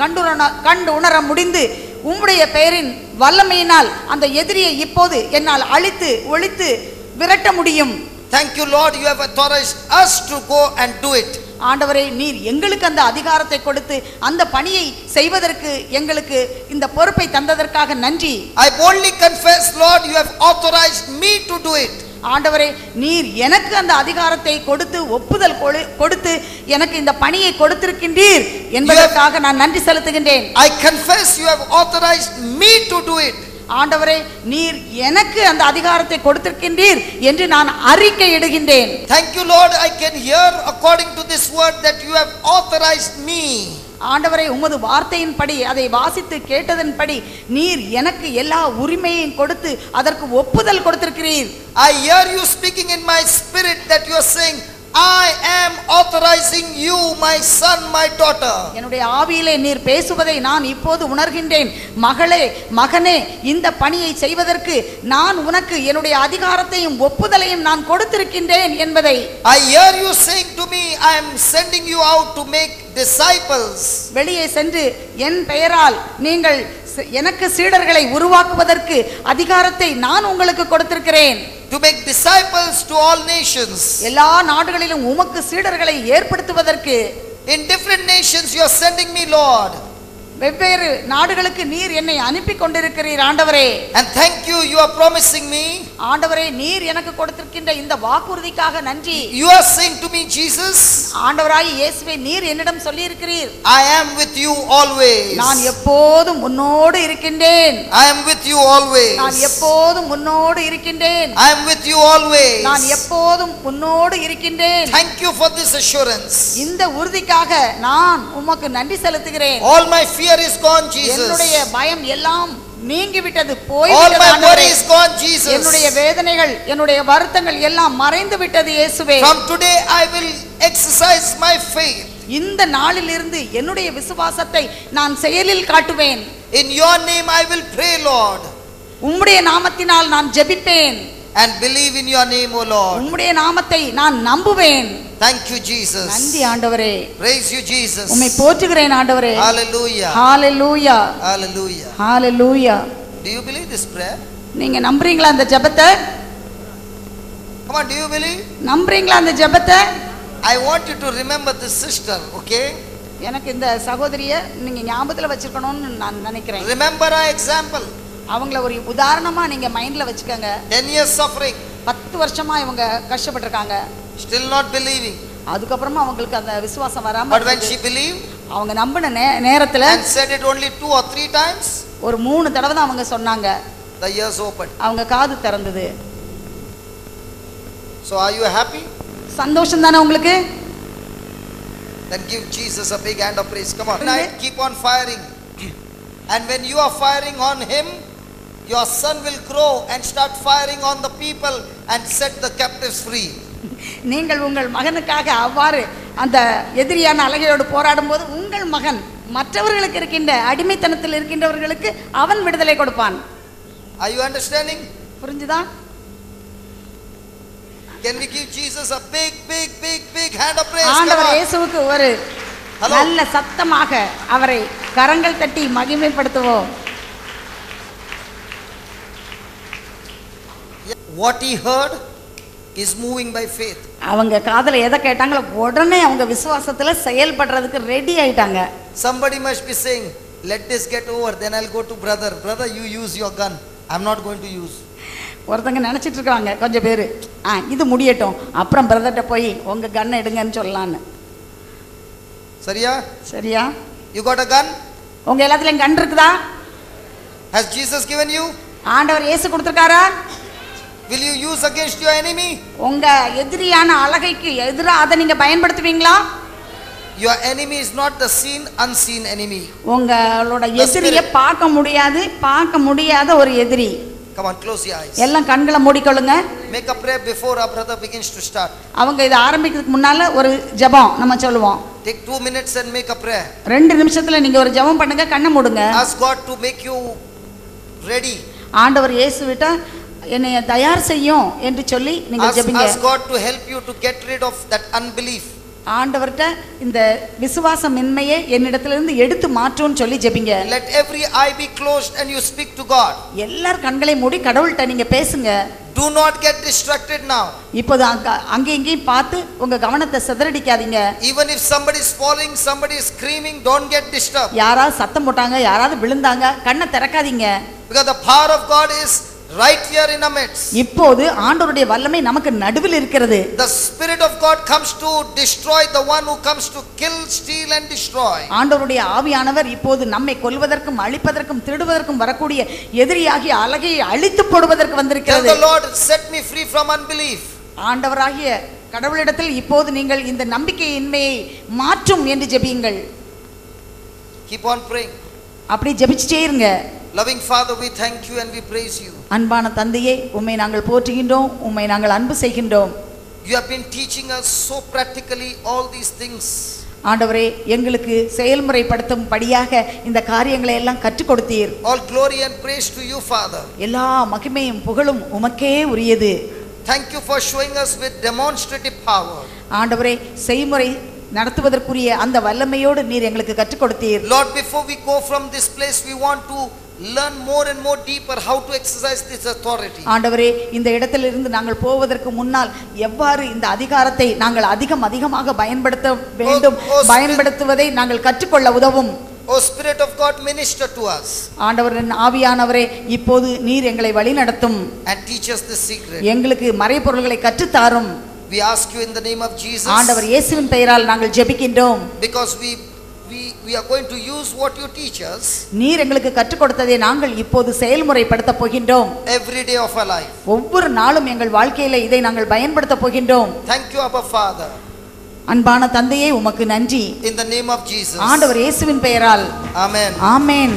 கண்டு உணர முடிந்து, உம்முடைய பெயரின் வல்லமையினால் அந்த எதிரியை இப்போது என்னால் அழித்து ஒழித்து விரட்ட முடியும். Thank you, Lord, you have authorized us to go and do it. ஆண்டவரே, நீர் எங்களுக்கு அந்த அதிகாரத்தை கொடுத்து அந்த பணியை செய்வதற்கு எங்களுக்கு இந்த பொறுப்பை தந்ததற்காக நன்றி. I boldly confess, Lord, you have authorized me to do it. ஆண்டவரே, நீர் எனக்கு அந்த அதிகாரத்தை கொடுத்து ஒப்புதல் கொடுத்து எனக்கு இந்த பணியை கொடுத்திருக்கின்றீர் என்பதற்காக நான் நன்றி செலுத்துகின்றேன். I confess you have authorized me to do it. ஆண்டவரே, நீர் எனக்கு அந்த அதிகாரத்தை கொடுத்திருக்கின்றீர் என்று நான் அறிக்கையிடுகின்றேன். Thank you, Lord, I can hear according to this word that you have authorized me. ஆண்டவரே, உமது வார்த்தையின்படி அதை வாசித்து கேட்டதன்படி நீர் எனக்கு எல்லா உரிமையையும் கொடுத்து அதற்கு ஒப்புதல் கொடுத்திருக்கிறீர். I hear you speaking in my spirit that you are saying, I am authorizing you, my son, my daughter. என்னுடைய ஆவியிலே நீர் பேசுவதை நான் இப்போது உணர்கின்றேன். மகளே, மகனே, இந்த பணியை செய்வதற்கு நான் உனக்கு என்னுடைய அதிகாரத்தையும் ஒப்புதலையும் நான் கொடுத்திருக்கின்றேன் என்பதை. I hear you saying to me, I am sending you out to make disciples. வெளியே சென்று என் பெயரால் நீங்கள் எனக்கு சீடர்களை உருவாக்குவதற்கு அதிகாரத்தை நான் உங்களுக்கு கொடுத்திருக்கிறேன். To make disciples to all nations. எல்லா நாடுகளிலும் உமக்கு சீடர்களை ஏற்படுத்துவதற்கு. In different nations you are sending me, Lord. வெவ்வேறு நாடுகளுக்கு நீர் என்னை அனுப்பி கொண்டிருக்கிறீர் ஆண்டவரே. And thank you, you are promising me. ஆண்டவரே, நீர் எனக்கு கொடுத்திருக்கின்ற இந்த வாக்குறுதிக்காக நன்றி. You are saying to me, Jesus, ஆண்டவராய் இயேசுவே, நீர் என்னிடம் சொல்லி இருக்கிறீர், I am with you always. நான் எப்போதும் உன்னோடு இருக்கின்றேன். I am with you always. நான் எப்போதும் உன்னோடு இருக்கின்றேன். I am with you always. நான் எப்போதும் உன்னோடு இருக்கின்றேன். Thank you for this assurance. இந்த உறுதிக்காக நான் உமக்கு நன்றி செலுத்துகிறேன். All my fear is gone, Jesus. என்னுடைய பயம் எல்லாம் நீங்கி விட்டது, All போய்விட்டது my ஆண்டவரே. worry is gone, Jesus. என்னுடைய வேதனைகள், என்னுடைய வருத்தங்கள் எல்லாம் மறைந்து விட்டது இயேசுவே. From today I will exercise my faith. இந்த நாளிலிருந்து என்னுடைய விசுவாசத்தை நான் செயலில் காட்டுவேன். In your name I will pray, Lord, உம்முடைய நாமத்தினால் நான் ஜெபிப்பேன். and believe in your name, O Lord. உம்முடைய நாமத்தை நான் நம்புவேன். Thank you, Jesus. நன்றி ஆண்டவரே. Praise you, Jesus. உம்மை போற்றுகிறேன் ஆண்டவரே. Hallelujah. Hallelujah. Hallelujah. Hallelujah. Do you believe this prayer? நீங்க நம்புறீங்களா அந்த ஜெபத்தை? Come on, do you believe? நம்புறீங்களா அந்த ஜெபத்தை? I want you to remember this sister, okay? எனக்கு இந்த சகோதரிய நீங்க ஞாபகத்துல வச்சிருக்கணும்னு நான் நினைக்கிறேன். Remember our example. அவங்கள ஒரு உதாரணமா நீங்க மைண்ட்ல வச்சுக்கோங்க. 10 years suffering. 10 வருஷமா இவங்க கஷ்டப்பட்டிருக்காங்க. Still not believing. அதுக்கப்புறமா அவங்களுக்கு அந்த விசுவாசம் வராம, But when she believed அவங்க நம்பின நேரத்துல and said it only 2 or 3 times, ஒரு 3 தடவை தான் அவங்க சொன்னாங்க. the ears opened. அவங்க காது திறந்தது. So are you happy? சந்தோஷம் தானே உங்களுக்கு? Then give Jesus a big hand of praise. Come on. Tonight, keep on firing. And when you are firing on him, your son will grow and start firing on the people and set the captives free. நீங்கள் உங்கள் மகனுக்காக அவ்வாறு அந்த எதிரியான அழகையோடு போராடும் போது உங்கள் மகன் மற்றவர்களுக்கு இருக்கின்ற அடிமைத்தனத்தில் இருக்கின்றவர்களுக்கு அவன் விடுதலை கொடுப்பான். Are you understanding? புரிஞ்சுதா? Can we give Jesus a big hand of praise? ஆண்டவர் இயேசுவுக்கு ஒரு Hello. நல்ல சத்தமாக அவரை கரங்கள் தட்டி மகிமைப்படுத்துவோம். What he heard is moving by faith. அவங்க காதுல எதை கேட்டாங்களோ உடனே அவங்க விசுவாசத்துல செயல்படுறதுக்கு ரெடி ஆயிட்டாங்க. Somebody must be saying, let this get over, then I'll go to brother. Brother, you use your gun. I'm not going to use. ஒருத்தங்க நினைச்சிட்டு இருக்காங்க கொஞ்சம் பேரு, இது முடியட்டும் அப்புறம் பிரதர்ட்ட போய் உங்க கன் எடுங்கன்னு சொல்லலான்னு. சரியா? சரியா? You got a gun? உங்க எல்லாத்துலயும் கன் இருக்குதா? Has Jesus given you? ஆண்டவர் இயேசு கொடுத்திருக்காரா? Will you use against your enemy? உங்க எதிரியான அழகைக்கு எதிரா அதை நீங்க பயன்படுத்துவீங்களா? Your enemy is not the seen, unseen enemy. உங்களோட எதிரியை பார்க்க முடியாத ஒரு எதிரி. Come on, close your eyes. எல்லாம் கண்களை மூடிக்கொள்ளுங்க. Make a prayer before our brother begins to start. அவங்க இத ஆரம்பிக்கிறதுக்கு முன்னால ஒரு ஜெபம் நம்ம சொல்லுவோம். Take 2 minutes and make a prayer. 2 நிமிஷத்துல நீங்க ஒரு ஜெபம் பண்ணுங்க, கண்ணை மூடுங்க. Ask God to make you ready. ஆண்டவர் இயேசுவிட்ட என்னை தயார் செய்யும் என்று சொல்லி நீங்க ஜெபிங்க. Ask God to help you to get rid of that unbelief. ஆண்டவர்ட்ட இந்த விசுவாசமின்மையை என்னிடத்திலிருந்து எடுத்து மாற்றுன்னு சொல்லி ஜெபிங்க. Let every eye be closed and you speak to God. எல்லார் கண்களை மூடி கடவுள்கிட்ட நீங்க பேசுங்க. Do not get distracted now. இப்போது அங்கே இங்கேயும் பார்த்து உங்க கவனத்தை சிதறடிக்காதீங்க. Even if somebody is falling, somebody is screaming, don't get disturbed. யாராவது சத்தம் போட்டாங்க, யாராவது விழுந்தாங்க, கண்ணை திறக்காதீங்க. Because the power of God is right here in our midst. இப்போது ஆண்டவருடைய வல்லமை நமக்கு நடுவில் இருக்கிறது. The Spirit of God comes to destroy the one who comes to kill, steal and destroy. ஆண்டவருடைய ஆவியானவர் இப்போது நம்மை கொல்வதற்கும் அழிப்பதற்கும் திருடுவதற்கும் வரக்கூடிய எதிரியாகிய அலகையை அழித்து போடுவதற்கு வந்திருக்கிறது. Tell the Lord, set me free from unbelief. ஆண்டவராகிய கடவுளிடத்தில் இப்போது நீங்கள் இந்த நம்பிக்கையின்மையை மாற்றும் என்று ஜெபியுங்கள். Keep on praying. அப்படி ஜெபிச்சிட்டே இருங்க. Loving Father, we thank you and we praise you. அன்பான தந்தையே, உம்மை நாங்கள் போற்றுகின்றோம், உம்மை நாங்கள் அன்பு செய்கின்றோம். You have been teaching us so practically all these things. ஆண்டவரே, எங்களுக்கு செயல்முறைப்படுத்தும்படியாக இந்த காரியங்களை எல்லாம் கற்றுக் கொடுத்தீர். All glory and praise to you, Father. எல்லா மகிமையும் புகழும் உமக்கே உரியது. Thank you for showing us with demonstrative power. ஆண்டவரே, செய்முறை நடத்துவதற்குரிய அந்த வல்லமையோடு நீர் எங்களுக்கு கற்றுக் கொடுத்தீர். Lord, before we go from this place, we want to learn more and more deeper how to exercise this authority. ஆண்டவரே, இந்த இடத்திலிருந்து நாங்கள் போவதற்கு முன்னால் எவ்வாறு இந்த அதிகாரத்தை நாங்கள் அதிகமாக பயன்படுத்த வேண்டும், பயன்படுத்துவதை நாங்கள் கற்றுக்கொள்ள உதவும். O Spirit of God, minister to us. ஆண்டவரின் ஆவியானவரே, இப்போது நீர் எங்களை வழிநடத்தும். And teach us the secret. எங்களுக்கு மறைபொருள்களை கற்றுத்தாரும். We ask you in the name of Jesus. ஆண்டவர் இயேசுவின் பெயரால் நாங்கள் ஜெபிக்கின்றோம். Because we are going to use what you teach us. நீர் எங்களுக்கு கற்றுக் கொடுத்ததை நாங்கள் இப்போது செயல்முறைப்படுத்த போகின்றோம். Every day of our life. ஒவ்வொரு நாளும் எங்கள் வாழ்க்கையில இதை நாங்கள் பயன்படுத்த போகின்றோம். Thank you, Abba Father. அன்பான தந்தையே, உமக்கு நன்றி. In the name of Jesus. ஆண்டவர் இயேசுவின் பெயரால். Amen. ஆமென்.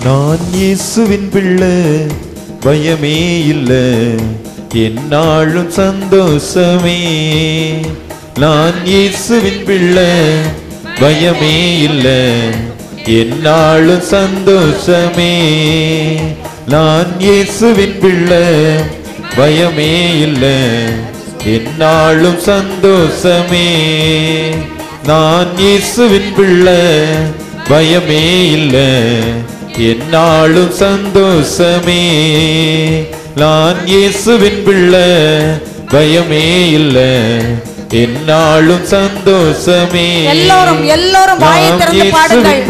நான் இயேசுவின் பிள்ளை, பயமே இல்லை, என்னாலும் சந்தோஷமே. நான் இயேசுவின் பிள்ளை, பயமே இல்லை, என்னாலும் சந்தோஷமே. நான் இயேசுவின் பிள்ளை, பயமே இல்லை, என்னாலும் சந்தோஷமே. நான் இயேசுவின் பிள்ளை, பயமே இல்லை, என்னாலும் சந்தோஷமே. நான் இயேசுவின் பிள்ளை, பயமே இல்லை, என்னாலும் சந்தோஷமே. எல்லோரும் வாயை திறந்து பாடுங்கள்.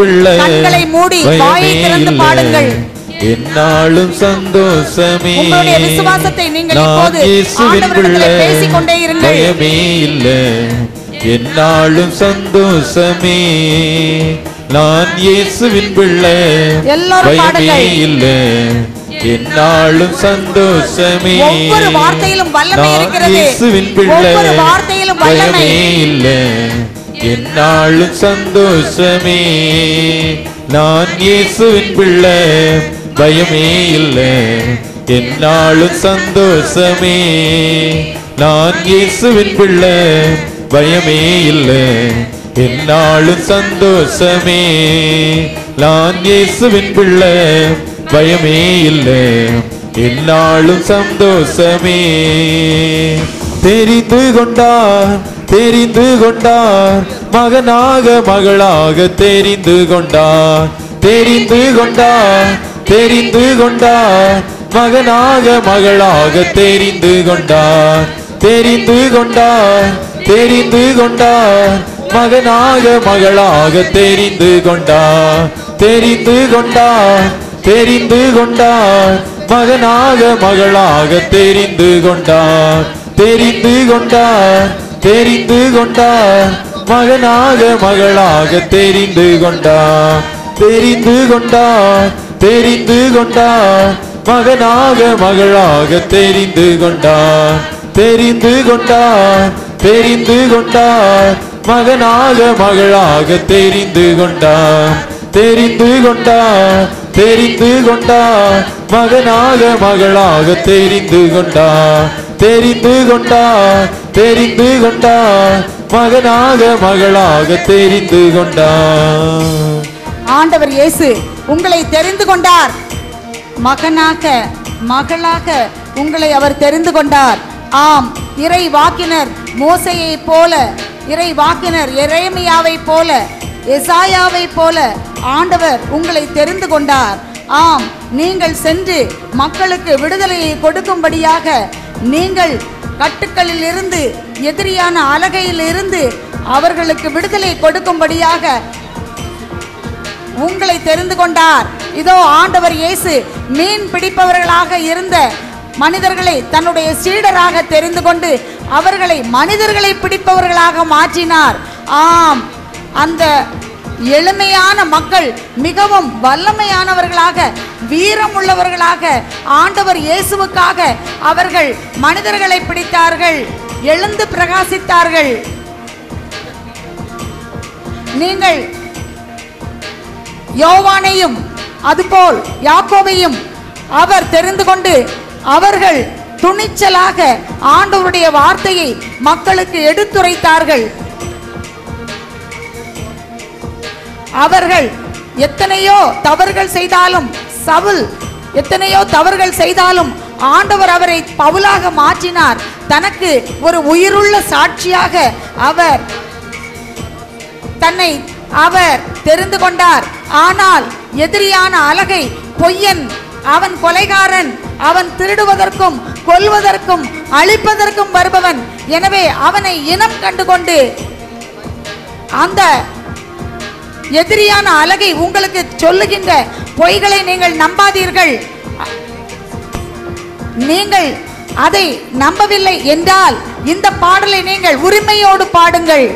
கண்களை மூடி வாயை திறந்து பாடுங்கள். என்னாலும் சந்தோஷமே. உங்களுடைய விசுவாசத்தை நீங்கள் இப்போது ஆண்டவரிடத்தில் பேசிக்கொண்டே இருங்கள். பயமே இல்லை, என்னாலும் சந்தோஷமே. நான் இயேசுவின் பிள்ளை, பயமே இல்லை, என்னாலும் சந்தோஷமே. ஒவ்வொரு வார்த்தையிலும் வல்லமை இருக்கிறது. இயேசுவின் பிள்ளை, ஒவ்வொரு வார்த்தையிலும் வல்லமை. பயமே இல்லை, என்னாலும் சந்தோஷமே. நான் இயேசுவின் பிள்ளை, பயமே இல்லை, என்னாலும் சந்தோஷமே. நான் இயேசுவின் பிள்ளை, பயமே இல்லை, என்னாலும் சந்தோஷமே. நான் இயேசுவின் பிள்ளை, பயமே இல்லை, என்னாலும் சந்தோஷமே. தெரிந்து கொண்டார், தெரிந்து கொண்டார், மகனாக மகளாக தெரிந்து கொண்டார். தெரிந்து கொண்டார், தெரிந்து கொண்டார், மகனாக மகளாக தெரிந்து கொண்டார். தெரிந்து கொண்டார், தெரிந்து கொண்டார், மகனாக மகளாக தெரிந்து கொண்டார். தெரிந்து கொண்டார், தெரிந்து கொண்டார், மகனாக மகளாக தெரிந்து கொண்டார். தெரிந்து கொண்டார், தெரிந்து கொண்டார், மகனாக மகளாக தெரிந்து கொண்டார். தெரிந்து கொண்டார், தெரிந்து கொண்டார், மகனாக மகளாக தெரிந்து கொண்டார் தெரிந்து கொண்டார் தெரிந்து கொண்டார் மகனாக மகளாக தெரிந்து கொண்டார் தெரிந்து கொண்டார் தெரிந்து கொண்டார் மகனாக மகளாக தெரிந்து கொண்டார் தெரிந்து கொண்டார் தெரிந்து கொண்டார் மகனாக மகளாக தெரிந்து கொண்டார். ஆண்டவர் இயேசு உங்களை தெரிந்து கொண்டார். மகனாக மகளாக உங்களை அவர் தெரிந்து கொண்டார். ஆம், இறை வாக்கினர் மோசேயை போல, இறை வாக்கினர் எரேமியாவை போல, எசாயாவை போல ஆண்டவர் உங்களை தெரிந்து கொண்டார். ஆம், நீங்கள் சென்று மக்களுக்கு விடுதலையை கொடுக்கும்படியாக, நீங்கள் கட்டுக்களில் இருந்து, எதிரியான அலகையில் இருந்து அவர்களுக்கு விடுதலை கொடுக்கும்படியாக உங்களை தெரிந்து கொண்டார். இதோ ஆண்டவர் இயேசு மீன் பிடிப்பவர்களாக இருந்த மனிதர்களை தன்னுடைய சீடராக தெரிந்து கொண்டு அவர்களை மனிதர்களை பிடிப்பவர்களாக மாற்றினார். ஆம், அந்த எளிமையான மக்கள் மிகவும் வல்லமையானவர்களாக, வீரமுள்ளவர்களாக ஆண்டவர் இயேசுவுக்காக அவர்கள் மனிதர்களை பிடித்தார்கள், எழுந்து பிரகாசித்தார்கள். நீங்கள் யோவானையும் அதுபோல் யாக்கோபையும் அவர் தெரிந்து கொண்டு அவர்கள் துணிச்சலாக ஆண்டவருடைய வார்த்தையை மக்களுக்கு எடுத்துரைத்தார்கள். அவர்கள் எத்தனையோ தவறுகள் செய்தாலும், சவுல் எத்தனையோ தவறுகள் செய்தாலும் ஆண்டவர் அவரை பவுலாக மாற்றினார். தனக்கு ஒரு உயிருள்ள சாட்சியாக அவர் தன்னை அவர் தெரிந்து கொண்டார். ஆனால் எதிரியான அலகை, பொய்யன், அவன் கொலைகாரன், அவன் திருடுவதற்கும் கொல்வதற்கும் அழிப்பதற்கும் வருபவன், எனவே அவனை இனம் கண்டு கொண்டு அந்த எதிரியான அலகை உங்களுக்கு சொல்லுகின்ற பொய்களை நீங்கள் நம்பாதீர்கள். நீங்கள் அதை நம்பவில்லை என்றால் இந்த பாடலை நீங்கள் உரிமையோடு பாடுங்கள்.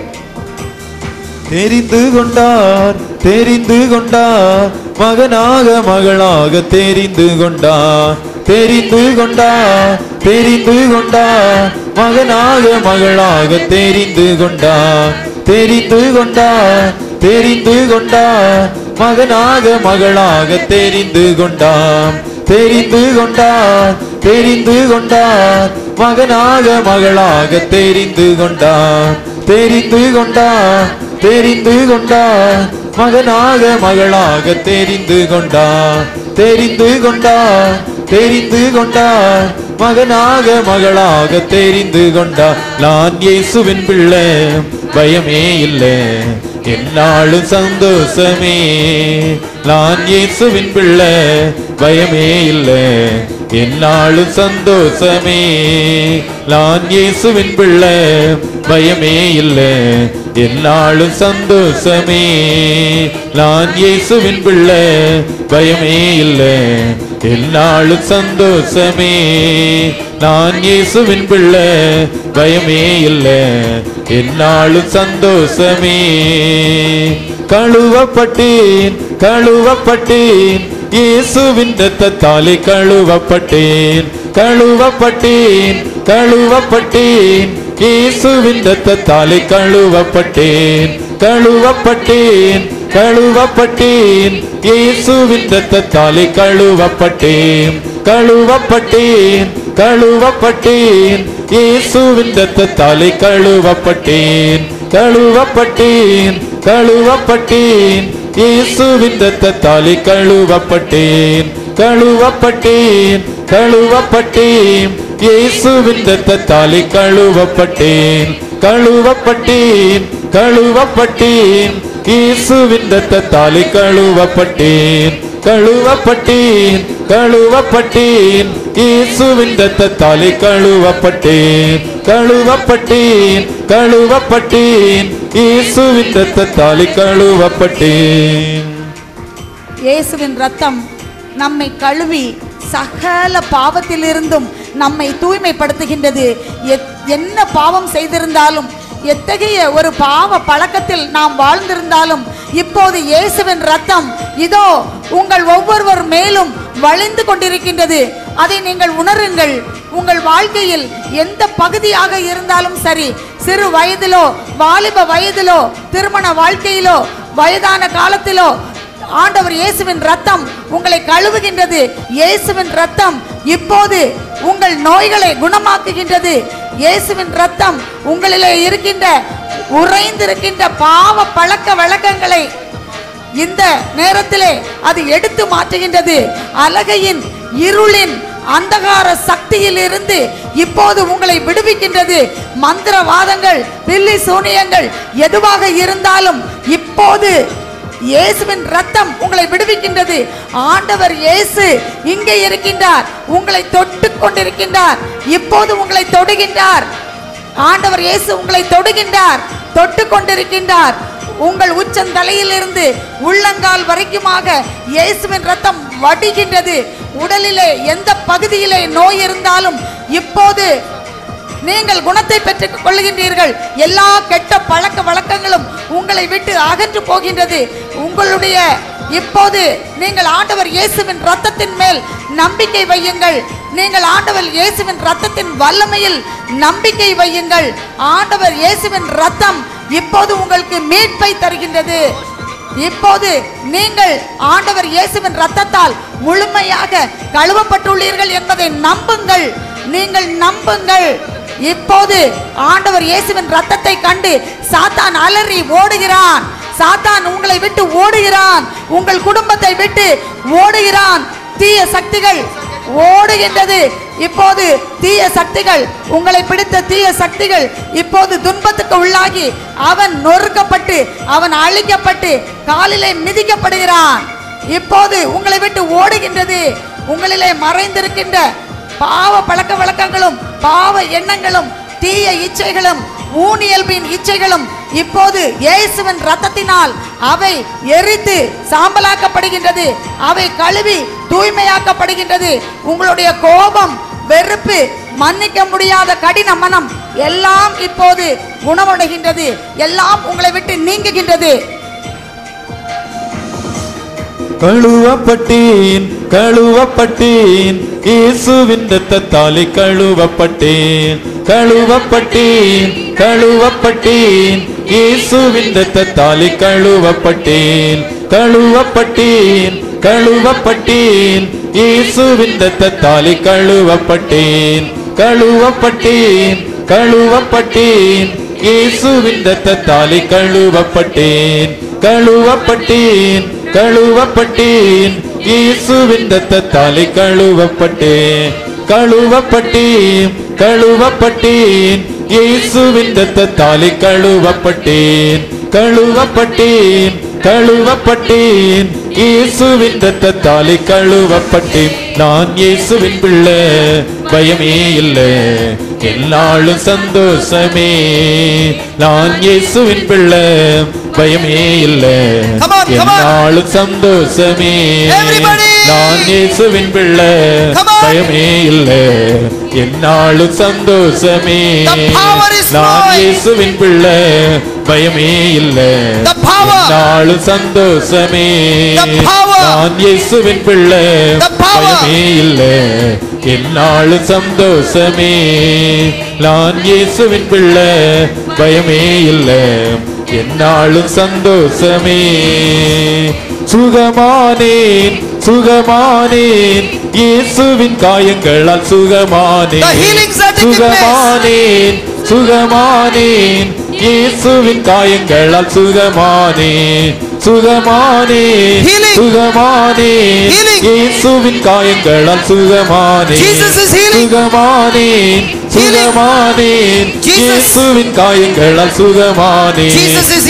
தெரிந்து கொண்டார் தெரிந்து கொண்டார் மகனாக மகளாக தெரிந்து கொண்டார் தெரிந்து கொண்டார் தெரிந்து கொண்டார் மகனாக மகளாக தெரிந்து கொண்டார் தெரிந்து கொண்டார் தெரிந்து கொண்டார் மகனாக மகளாக தெரிந்து கொண்டார் தெரிந்து கொண்டார் தெரிந்து கொண்டார் மகனாக மகளாக தெரிந்து கொண்டார் தெரிந்து கொண்டார் தெரிந்து கொண்டார் மகனாக மகளாக தெரிந்து கொண்டார் தெரிந்து கொண்டார் தெரிந்து கொண்டார் மகனாக மகளாக தெரிந்து கொண்டார். நான் இயேசுவின் பிள்ளை, பயமே இல்லை, என்னாலும் சந்தோஷமே. நான் இயேசுவின் பிள்ளை, பயமே இல்லை, என்னாலும் சந்தோஷமே. நான் இயேசுவின் பிள்ளை, பயமே இல்லை, என்னாலும் சந்தோஷமே. நான் இயேசுவின் பிள்ளை, பயமே இல்லை, என்னாலும் சந்தோஷமே. நான் இயேசுவின் பிள்ளை, பயமே இல்லை, என்னாலும் சந்தோஷமே. கழுவப்பட்டேன் கழுவப்பட்டேன் இயேசுவின் இரத்தத்தாலே கழுவப்பட்டேன் கழுவப்பட்டேன் கழுவப்பட்டேன் இயேசுவின் இரத்தத்தாலே கழுவப்பட்டேன் கழுவப்பட்டேன் கழுவப்பட்டேன் இயேசுவின் இரத்தத்தாலே கழுவப்பட்டேன் கழுவப்பட்டேன் கழுவப்பட்டேன் இயேசுவின் இரத்தத்தாலே கழுவப்பட்டேன் கழுவப்பட்டேன் கழுவப்பட்டேன் இயேசுவின் இரத்தத்தாலே கழுவப்பட்டேன் கழுவப்பட்டேன் கழுவப்பட்டேன் இயேசுவின் இரத்தத்தாலே கழுவப்பட்டேன் கழுவப்பட்டேன் கழுவப்பட்டேன் இயேசுவின் இரத்தத்தாலே கழுவப்பட்டேன் கழுவப்பட்டேன் கழுவப்பட்டேன் இயேசுவின் இரத்தத்தாலே கழுவப்பட்டேன் கழுவப்பட்டேன் கழுவப்பட்டேன் இயேசுவின் இரத்தத்தாலே கழுவப்பட்டேன். இயேசுவின் இரத்தம் நம்மை கழுவி சகல பாவத்திலிருந்தும் நம்மை தூய்மைப்படுத்துகின்றது. என்ன பாவம் செய்திருந்தாலும், எத்தகைய ஒரு பாவ பழக்கத்தில் நாம் வாழ்ந்திருந்தாலும், இப்போது இயேசுவின் இரத்தம் இதோ உங்கள் ஒவ்வொருவர் மேலும் வழிந்து கொண்டிருக்கின்றது. அதை நீங்கள் உணருங்கள். உங்கள் வாழ்க்கையில் எந்த பகுதியாக இருந்தாலும் சரி, சிறு வயதிலோ, வாலிப வயதிலோ, திருமண வாழ்க்கையிலோ, வயதான காலத்திலோ, ஆண்டவர் இயேசுவின் ரத்தம் உங்களை கழுவுகின்றது. இயேசுவின் ரத்தம் இப்போது உங்கள் நோய்களை குணமாக்குகின்றது. இயேசுவின் ரத்தம் உங்களிலே இருக்கின்ற உறைந்திருக்கின்ற பாவ பழக்க வழக்கங்களை இந்த நேரத்திலே அது எடுத்து மாற்றுகின்றது. அலகையின் இருளின் அந்தகார சக்தியில் இருந்து இப்போது உங்களை விடுவிக்கின்றது. மந்திரவாதங்கள், பில்லி சூனியங்கள் எதுவாக இருந்தாலும் இப்போது இயேசுவின் ரத்தம் உங்களை விடுவிக்கின்றது. ஆண்டவர் இயேசு இங்கே இருக்கின்றார், உங்களை தொட்டு கொண்டிருக்கின்றார். இப்போது உங்களை தொடுகின்றார். ஆண்டவர் இயேசு உங்களை தொடுகின்றார், தொட்டு கொண்டிருக்கின்றார். உங்கள் உச்சந்தலையிலிருந்து உள்ளங்கால் வரைக்குமாக இயேசுவின் ரத்தம் வடிகின்றது. உடலிலே எந்த பகுதியிலே நோய் இருந்தாலும் இப்போது நீங்கள் குணத்தை பெற்றுக் கொள்கின்றீர்கள். எல்லா கெட்ட பழக்க வழக்கங்களும் உங்களை விட்டு அகன்று போகின்றது. உங்களுடைய இப்போது நீங்கள் ஆண்டவர் இயேசுவின் ரத்தத்தின் மேல் நம்பிக்கை வையுங்கள். நீங்கள் ஆண்டவர் இயேசுவின் ரத்தத்தின் வல்லமையில் நம்பிக்கை வையுங்கள். ஆண்டவர் இயேசுவின் ரத்தம் இப்போது உங்களுக்கு மீட்பை தருகின்றது. இப்போது நீங்கள் ஆண்டவர் இயேசுவின் ரத்தத்தால் முழுமையாக கழுவப்பட்டுள்ளீர்கள் என்பதை நம்புங்கள். நீங்கள் நம்புங்கள். இப்போது ஆண்டவர் இயேசுவின் ரத்தத்தை கண்டு சாத்தான் அலறி ஓடுகிறான். சாத்தான் உங்களை விட்டு ஓடுகிறான். உங்கள் குடும்பத்தை விட்டு ஓடுகிறான். தீய சக்திகள் ஓடுகின்றது. இப்போது தீய சக்திகள், உங்களை பிடித்த தீய சக்திகள் இப்போது துன்பத்துக்கு உள்ளாகி அவன் நொறுக்கப்பட்டு அவன் அழிக்கப்பட்டு காலிலே மிதிக்கப்படுகிறான். இப்போது உங்களை விட்டு ஓடுகின்றது. உங்களிலே மறைந்திருக்கின்ற பாவ பழக்க வழக்கங்களும், பாவ எண்ணங்களும், தீய இச்சைகளும், ஊனியல்பின் இச்சைகளும் இப்போது இயேசுவின் ரத்தத்தினால் அவை எரித்து சாம்பலாக்கப்படுகின்றது. அவை கழுவி தூய்மையாக்கப்படுகின்றது. உங்களுடைய கோபம், வெறுப்பு, மன்னிக்க முடியாத கடின மனம் எல்லாம் இப்போது குணமடைகின்றது. எல்லாம் உங்களை விட்டு நீங்குகின்றது. கழுவப்பட்டேன், கழுவப்பட்டேன், இயேசுவின் இரத்தத்தாலே கழுவப்பட்டேன். கழுவப்பட்டேன், கழுவப்பட்டேன், இயேசுவின் இரத்தத்தாலே கழுவப்பட்டேன். கழுவப்பட்டேன், கழுவப்பட்டேன், இயேசுவின் இரத்தத்தாலே கழுவப்பட்டேன். கழுவப்பட்டேன், கழுவப்பட்டேன், இயேசுவின் இரத்தத்தாலே கழுவப்பட்டேன். கழுவப்பட்டேன், கழுவப்பட்டேன், இயேசுவின் இரத்தத்தாலே கழுவப்பட்டேன். கழுவப்பட்டேன், கழுவப்பட்டேன், இயேசுவின் இரத்தத்தாலே கழுவப்பட்டேன். கழுவப்பட்டேன், கழுவப்பட்டேன், இயேசுவின் இரத்தத்தாலே கழுவப்பட்டேன். நான் இயேசுவின் பிள்ளை, பயமே இல்லை, எல்லாளும் சந்தோஷமே. நான் இயேசுவின் பிள்ளை, பயமே இல்லை, எல்லாளும் சந்தோஷமே. நான் இயேசுவின் பிள்ளை, பயமே இல்லை, என்னாலும் சந்தோஷமே. நான் இயேசுவின் பிள்ளை, பயமே இல்லை, என்னாலும் சந்தோஷமே. நான் இயேசுவின் பிள்ளை, பயமே இல்லை, என்னாலும் சந்தோஷமே. நான் இயேசுவின் பிள்ளை, பயமே இல்லை, என்னாலும் சந்தோஷமே. சுகமானேன், சுகமானேன், இயேசுவின் காயங்களால் சுகமானேன். சுகமானேன், சுகமானேன், இயேசுவின் காயங்களால் சுகமானேன். சுகமானேன், சுகமானேன், இயேசுவின் காயங்களால் சுகமானேன். சுகமானேன், சுகமானேன், இயேசுவின் காயங்களால் சுகமானேன்.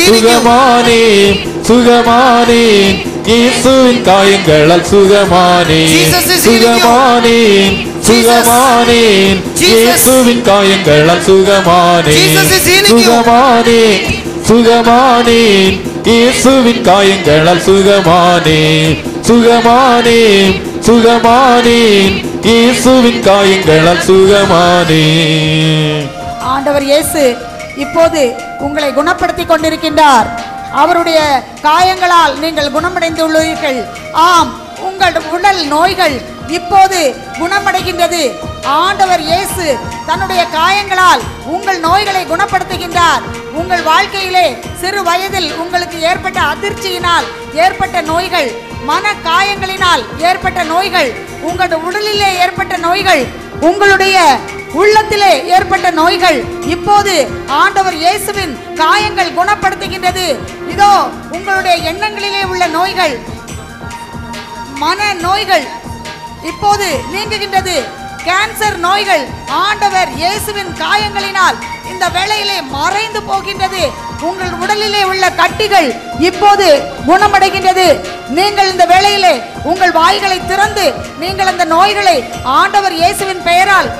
சுகமானேன், சுகமானேன், இயேசுவின் காயங்களால் சுகமானேன். சுகமானேன், சுகமானேன், இயேசுவின் காயங்களால் சுகமானேன். சுகமானேன், சுகமானேன், இயேசுவின் காயங்களால் சுகமானேன். சுகமானேன், சுகமானேன், இயேசுவின் காயங்களால் சுகமானேன். ஆண்டவர் இயேசு இப்போது உங்களை குணப்படுத்திக் கொண்டிருக்கின்றார். அவருடைய காயங்களால் நீங்கள் குணமடைந்துள்ளீர்கள். ஆம், உங்கள் உடல் நோய்கள் இப்போது குணமடைகின்றது. ஆண்டவர் இயேசு தன்னுடைய காயங்களால் உங்கள் நோய்களை குணப்படுத்துகின்றார். உங்கள் வாழ்க்கையிலே சிறு வயதில் உங்களுக்கு ஏற்பட்ட அதிர்ச்சியினால் ஏற்பட்ட நோய்கள், மன காயங்களினால் ஏற்பட்ட நோய்கள், உங்கள் உடலிலே ஏற்பட்ட நோய்கள், உங்களுடைய உள்ளத்திலே ஏற்பட்ட நோய்கள் இப்போது ஆண்டவர் இயேசுவின் காயங்கள் குணப்படுத்துகின்றது. இதோ உங்களுடைய எண்ணங்களிலே உள்ள நோய்கள், மன நோய்கள் இப்போது நீங்குகின்றது. கேன்சர் நோய்கள் ஆண்டவர் இயேசுவின் காயங்களினால் இந்த வேளையிலே மறைந்து போகின்றது. உங்கள் உடலிலே உள்ள கட்டிகள் இப்போது குணமடைகின்றது. நீங்கள் இந்த வேளையிலே உங்கள் வாய்களை திறந்து நீங்கள் அந்த நோய்களை ஆண்டவர் இயேசுவின் பெயரால்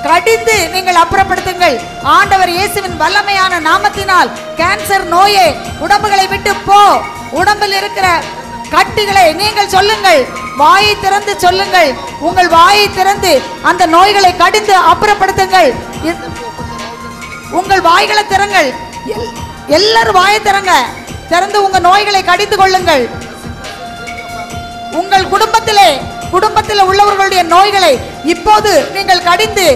கடிந்து நீங்கள் அப்புறப்படுத்துங்கள். ஆண்டவர் இயேசுவின் வல்லமையான நாமத்தினால் கேன்சர் நோயே உடம்புகளை விட்டு போ. உடம்பில் இருக்கிற கட்டிகளை நீங்கள் சொல்லுங்கள், வாயை திறந்து சொல்லுங்கள். உங்கள் வாயை திறந்து அந்த நோய்களை கடிந்து அப்புறப்படுத்துங்கள். உங்கள் வாய்களை திறங்கள். எல்லாரும் வாயை திறங்க. திறந்து உங்க நோய்களை கடிந்து கொள்ளுங்கள். உங்கள் குடும்பத்தில் உள்ளவர்களுடைய நோய்களை இப்போது நீங்கள் கடிந்து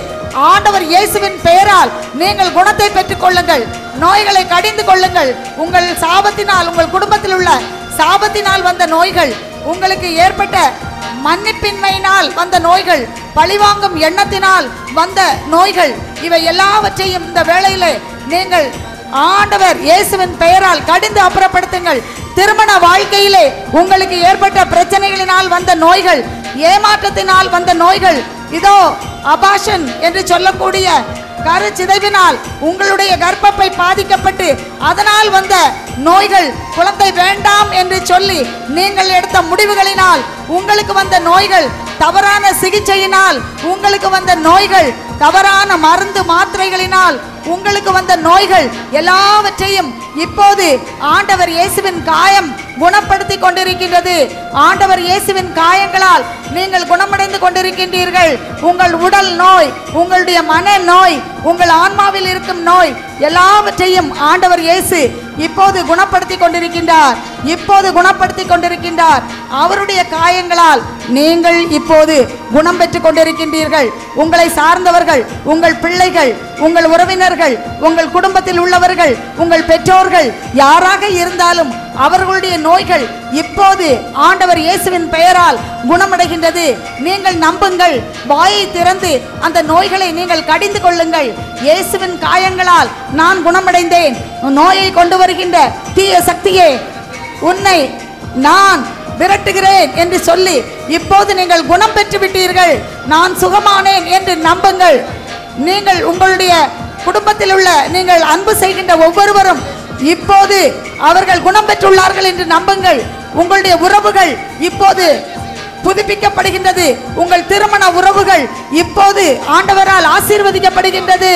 ஆண்டவர் இயேசுவின் பெயரால் நீங்கள் குணத்தை பெற்றுக் கொள்ளுங்கள். நோய்களை கடிந்து கொள்ளுங்கள். உங்கள் சாபத்தினால், உங்கள் குடும்பத்தில் உள்ள சாபத்தினால் வந்த நோய்கள், உங்களுக்கு ஏற்பட்ட மன்னிப்பின்மையினால் வந்த நோய்கள், பழிவாங்கும் எண்ணத்தினால் வந்த நோய்கள், இவை எல்லாவற்றையும் இந்த வேளையிலே நீங்கள் ஆண்டவர் இயேசுவின் பெயரால் கடிந்து அப்புறப்படுத்துங்கள். திருமண வாழ்க்கையிலே உங்களுக்கு ஏற்பட்ட பிரச்சனைகளினால் வந்த நோய்கள், ஏமாற்றத்தினால் வந்த நோய்கள், இதோ அபாஷன் என்று சொல்லக்கூடிய கருச்சிதைவினால் உங்களுடைய கர்ப்பப்பை பாதிக்கப்பட்டு அதனால் வந்த நோய்கள், குழந்தை வேண்டாம் என்று சொல்லி நீங்கள் எடுத்த முடிவுகளினால் உங்களுக்கு வந்த நோய்கள், தவறான சிகிச்சையினால் உங்களுக்கு வந்த நோய்கள், தவறான மருந்து மாத்திரைகளினால் உங்களுக்கு வந்த நோய்கள் எல்லாவற்றையும் இப்போது ஆண்டவர் இயேசுவின் காயம் குணப்படுத்தி கொண்டிருக்கின்றது. ஆண்டவர் இயேசுவின் காயங்களால் நீங்கள் குணமடைந்து கொண்டிருக்கின்றீர்கள். உங்கள் உடல் நோய், உங்களுடைய மன நோய், உங்கள் ஆன்மாவில் இருக்கும் நோய் எல்லாவற்றையும் ஆண்டவர் இயேசு இப்போது குணப்படுத்தி கொண்டிருக்கின்றார். இப்போது குணப்படுத்தி கொண்டிருக்கின்றார். அவருடைய காயங்களால் நீங்கள் இப்போது குணம் பெற்றுக் கொண்டிருக்கின்றீர்கள். உங்களை சார்ந்தவர்கள், உங்கள் பிள்ளைகள், உங்கள் உறவினர்கள், உங்கள் குடும்பத்தில் உள்ளவர்கள், உங்கள் பெற்றோர்கள் யாராக இருந்தாலும் அவர்களுடைய நோய்கள் இப்போது ஆண்டவர் இயேசுவின் பெயரால் குணமடைகின்றது. நீங்கள் நம்புங்கள். வாயை திறந்து அந்த நோய்களை நீங்கள் கடிந்து கொள்ளுங்கள். இயேசுவின் காயங்களால் நான் குணமடைந்தேன். நோயை கொண்டு வருகின்ற தீய சக்தியே, உன்னை நான் விரட்டுகிறேன் என்று சொல்லி இப்போது நீங்கள் குணம் பெற்று விட்டீர்கள். நான் சுகமானேன் என்று நம்புங்கள். நீங்கள் உங்களுடைய குடும்பத்தில் உள்ள நீங்கள் அன்பு செய்கின்ற ஒவ்வொருவரும் இப்போது அவர்கள் குணம் பெற்றுள்ளார்கள் என்று நம்புங்கள். உங்களுடைய உறவுகள் இப்போது புதுப்பிக்கப்படுகின்றது. உங்கள் திருமண உறவுகள் இப்போது ஆண்டவரால் ஆசீர்வதிக்கப்படுகின்றது.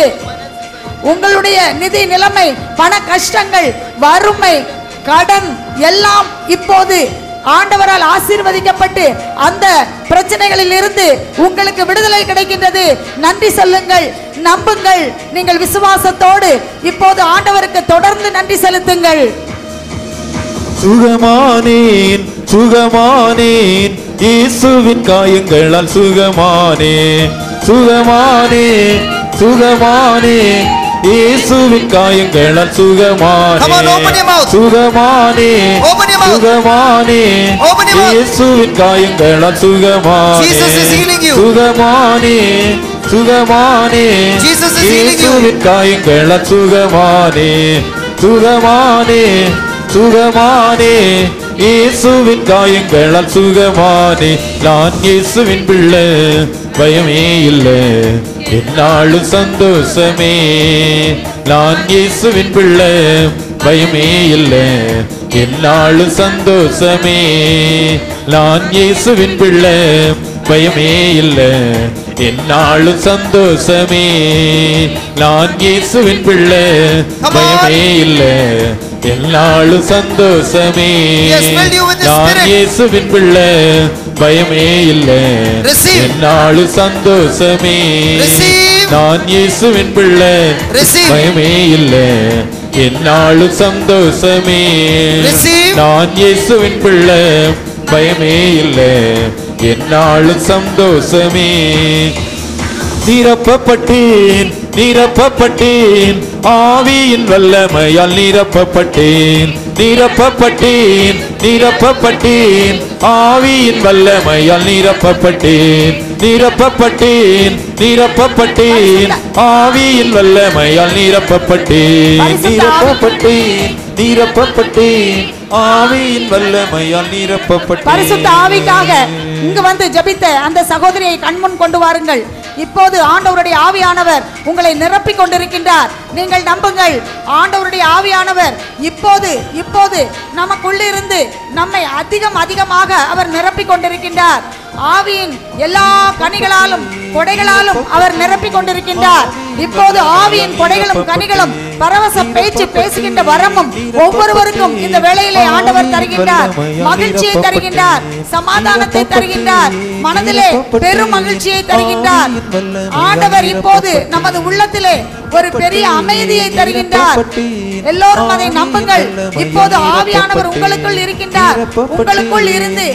உங்களுடைய நிதி நிலைமை, பண கஷ்டங்கள், வறுமை, கடன் எல்லாம் இப்போது ஆண்டவரால் ஆசீர்வதிக்கப்பட்டு அந்த பிரச்சனைகளில் இருந்து உங்களுக்கு விடுதலை கிடைக்கின்றது. நன்றி சொல்லுங்கள், நம்புங்கள். நீங்கள் விசுவாசத்தோடு இப்போது ஆண்டவருக்கு தொடர்ந்து நன்றி செலுத்துங்கள். சுகமானேன், சுகமானேன், இயேசுவின் காயங்களால் சுகமானேன், சுகமானேன், சுகமானேன், இயேசுவின் காயங்களால் சுகமானேன், சுகமானேன், சுகமானேன், இயேசுவின் காயங்களால் சுகமானேன், சுகமானேன், சுகமானேன், இயேசுவின் காயங்களால் சுகமானேன், சுகமானேன், சுகமானேன், இயேசுவின் காயங்களால் சுகமானேன். நான் இயேசுவின் பிள்ளை, பயமே இல்லை, என்னாலும் சந்தோஷமே. நான் இயேசுவின் பிள்ளை, பயமே இல்லை, என்னாலும் சந்தோஷமே. நான் இயேசுவின் பிள்ளை, பயமே இல்லை, என்னாலும் சந்தோஷமே. நான் இயேசுவின் பிள்ளை, பயமே இல்லை, என்னாலும் சந்தோஷமே. நான் இயேசுவின் பிள்ளை, பயமே இல்லை, என்னாலும் சந்தோஷமே. நான் இயேசுவின் பிள்ளை, பயமே இல்லை, என்னாலும் சந்தோஷமே. நான் இயேசுவின் பிள்ளை, பயமே இல்லை, என்னாலும் சந்தோஷமே. நிரப்பப்பட்டேன் நிரப்பப்பட்டேன் ஆவியின் வல்லமையால் நிரப்பப்பட்டேன் நிரப்பப்பட்டேன் நிரப்பப்பட்டேன் ஆவியின் வல்லமையால் நிரப்பப்பட்டேன் நிரப்பப்பட்டேன் நிரப்பப்பட்டேன் ஆவியின் வல்லமையால் நிரப்பப்பட்டேன் நிரப்பப்பட்டேன் நிரப்பப்பட்டேன் ஆவியின் வல்லமையால் நிரப்பப்பட்டேன். பரிசுத்த ஆவிக்காக இங்கு வந்து ஜெபித்த அந்த சகோதரியை கண்முன் கொண்டு வாருங்கள். இப்போது ஆண்டவருடைய ஆவியானவர் உங்களை நிரப்பிக் கொண்டிருக்கின்றார். நீங்கள் நம்புங்கள், ஆண்டவருடைய ஆவியானவர் இப்போது நமக்குள்ளிருந்து நம்மை அதிகமாக அவர் நிரப்பிக் கொண்டிருக்கின்றார். ஆவியின் எல்லா கனிகளாலும் கொடைகளாலும் அவர் நிரப்பிக் கொண்டிருக்கின்றார். இப்போது ஆவியின் கொடைகளும் கனிகளும் பரவச பேச்சு பேசுகின்ற வரமும் ஒவ்வொருவருக்கும் இந்த வேளையிலே ஆண்டவர் தருகின்றார். மகிழ்ச்சியை தருகின்றார், சமாதானத்தை தருகின்றார், மனதிலே பெரும் மகிழ்ச்சியை தருகின்றார். ஆண்டவர் இப்போது நமது உள்ளத்திலே ஒரு பெரிய அமைதியை தருகின்றார். எல்லோரும் அதை நம்புங்கள். இப்போது ஆவியானவர் உங்களுக்குள் இருக்கின்றார். உங்களுக்குள் இருந்து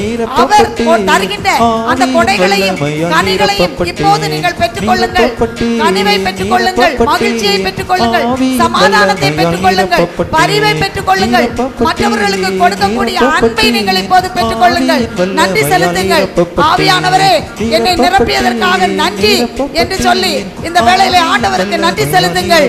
அவர் தருகின்ற அந்த கொடைகளையும் கனிகளையும் இப்போது நீங்கள் பெற்றுக் கொள்ளுங்கள். கனிவை பெற்றுக் கொள்ளுங்கள், மகிழ்ச்சியை பெற்றுக் கொள்ளுங்கள், சமாதானத்தை பெற்றுக் கொள்ளுங்கள், பரிவை பெற்றுக் கொள்ளுங்கள், மற்றவர்களுக்கு கொடுக்கக்கூடிய அன்பை நீங்கள் இப்போது பெற்றுக் கொள்ளுங்கள். நன்றி செலுத்துங்கள். ஆவியானவரே, என்னை நிரப்பியதற்காக நன்றி என்று சொல்லி இந்த வேளையிலே ஆண்டவருக்கு நன்றி செலுத்துங்கள்.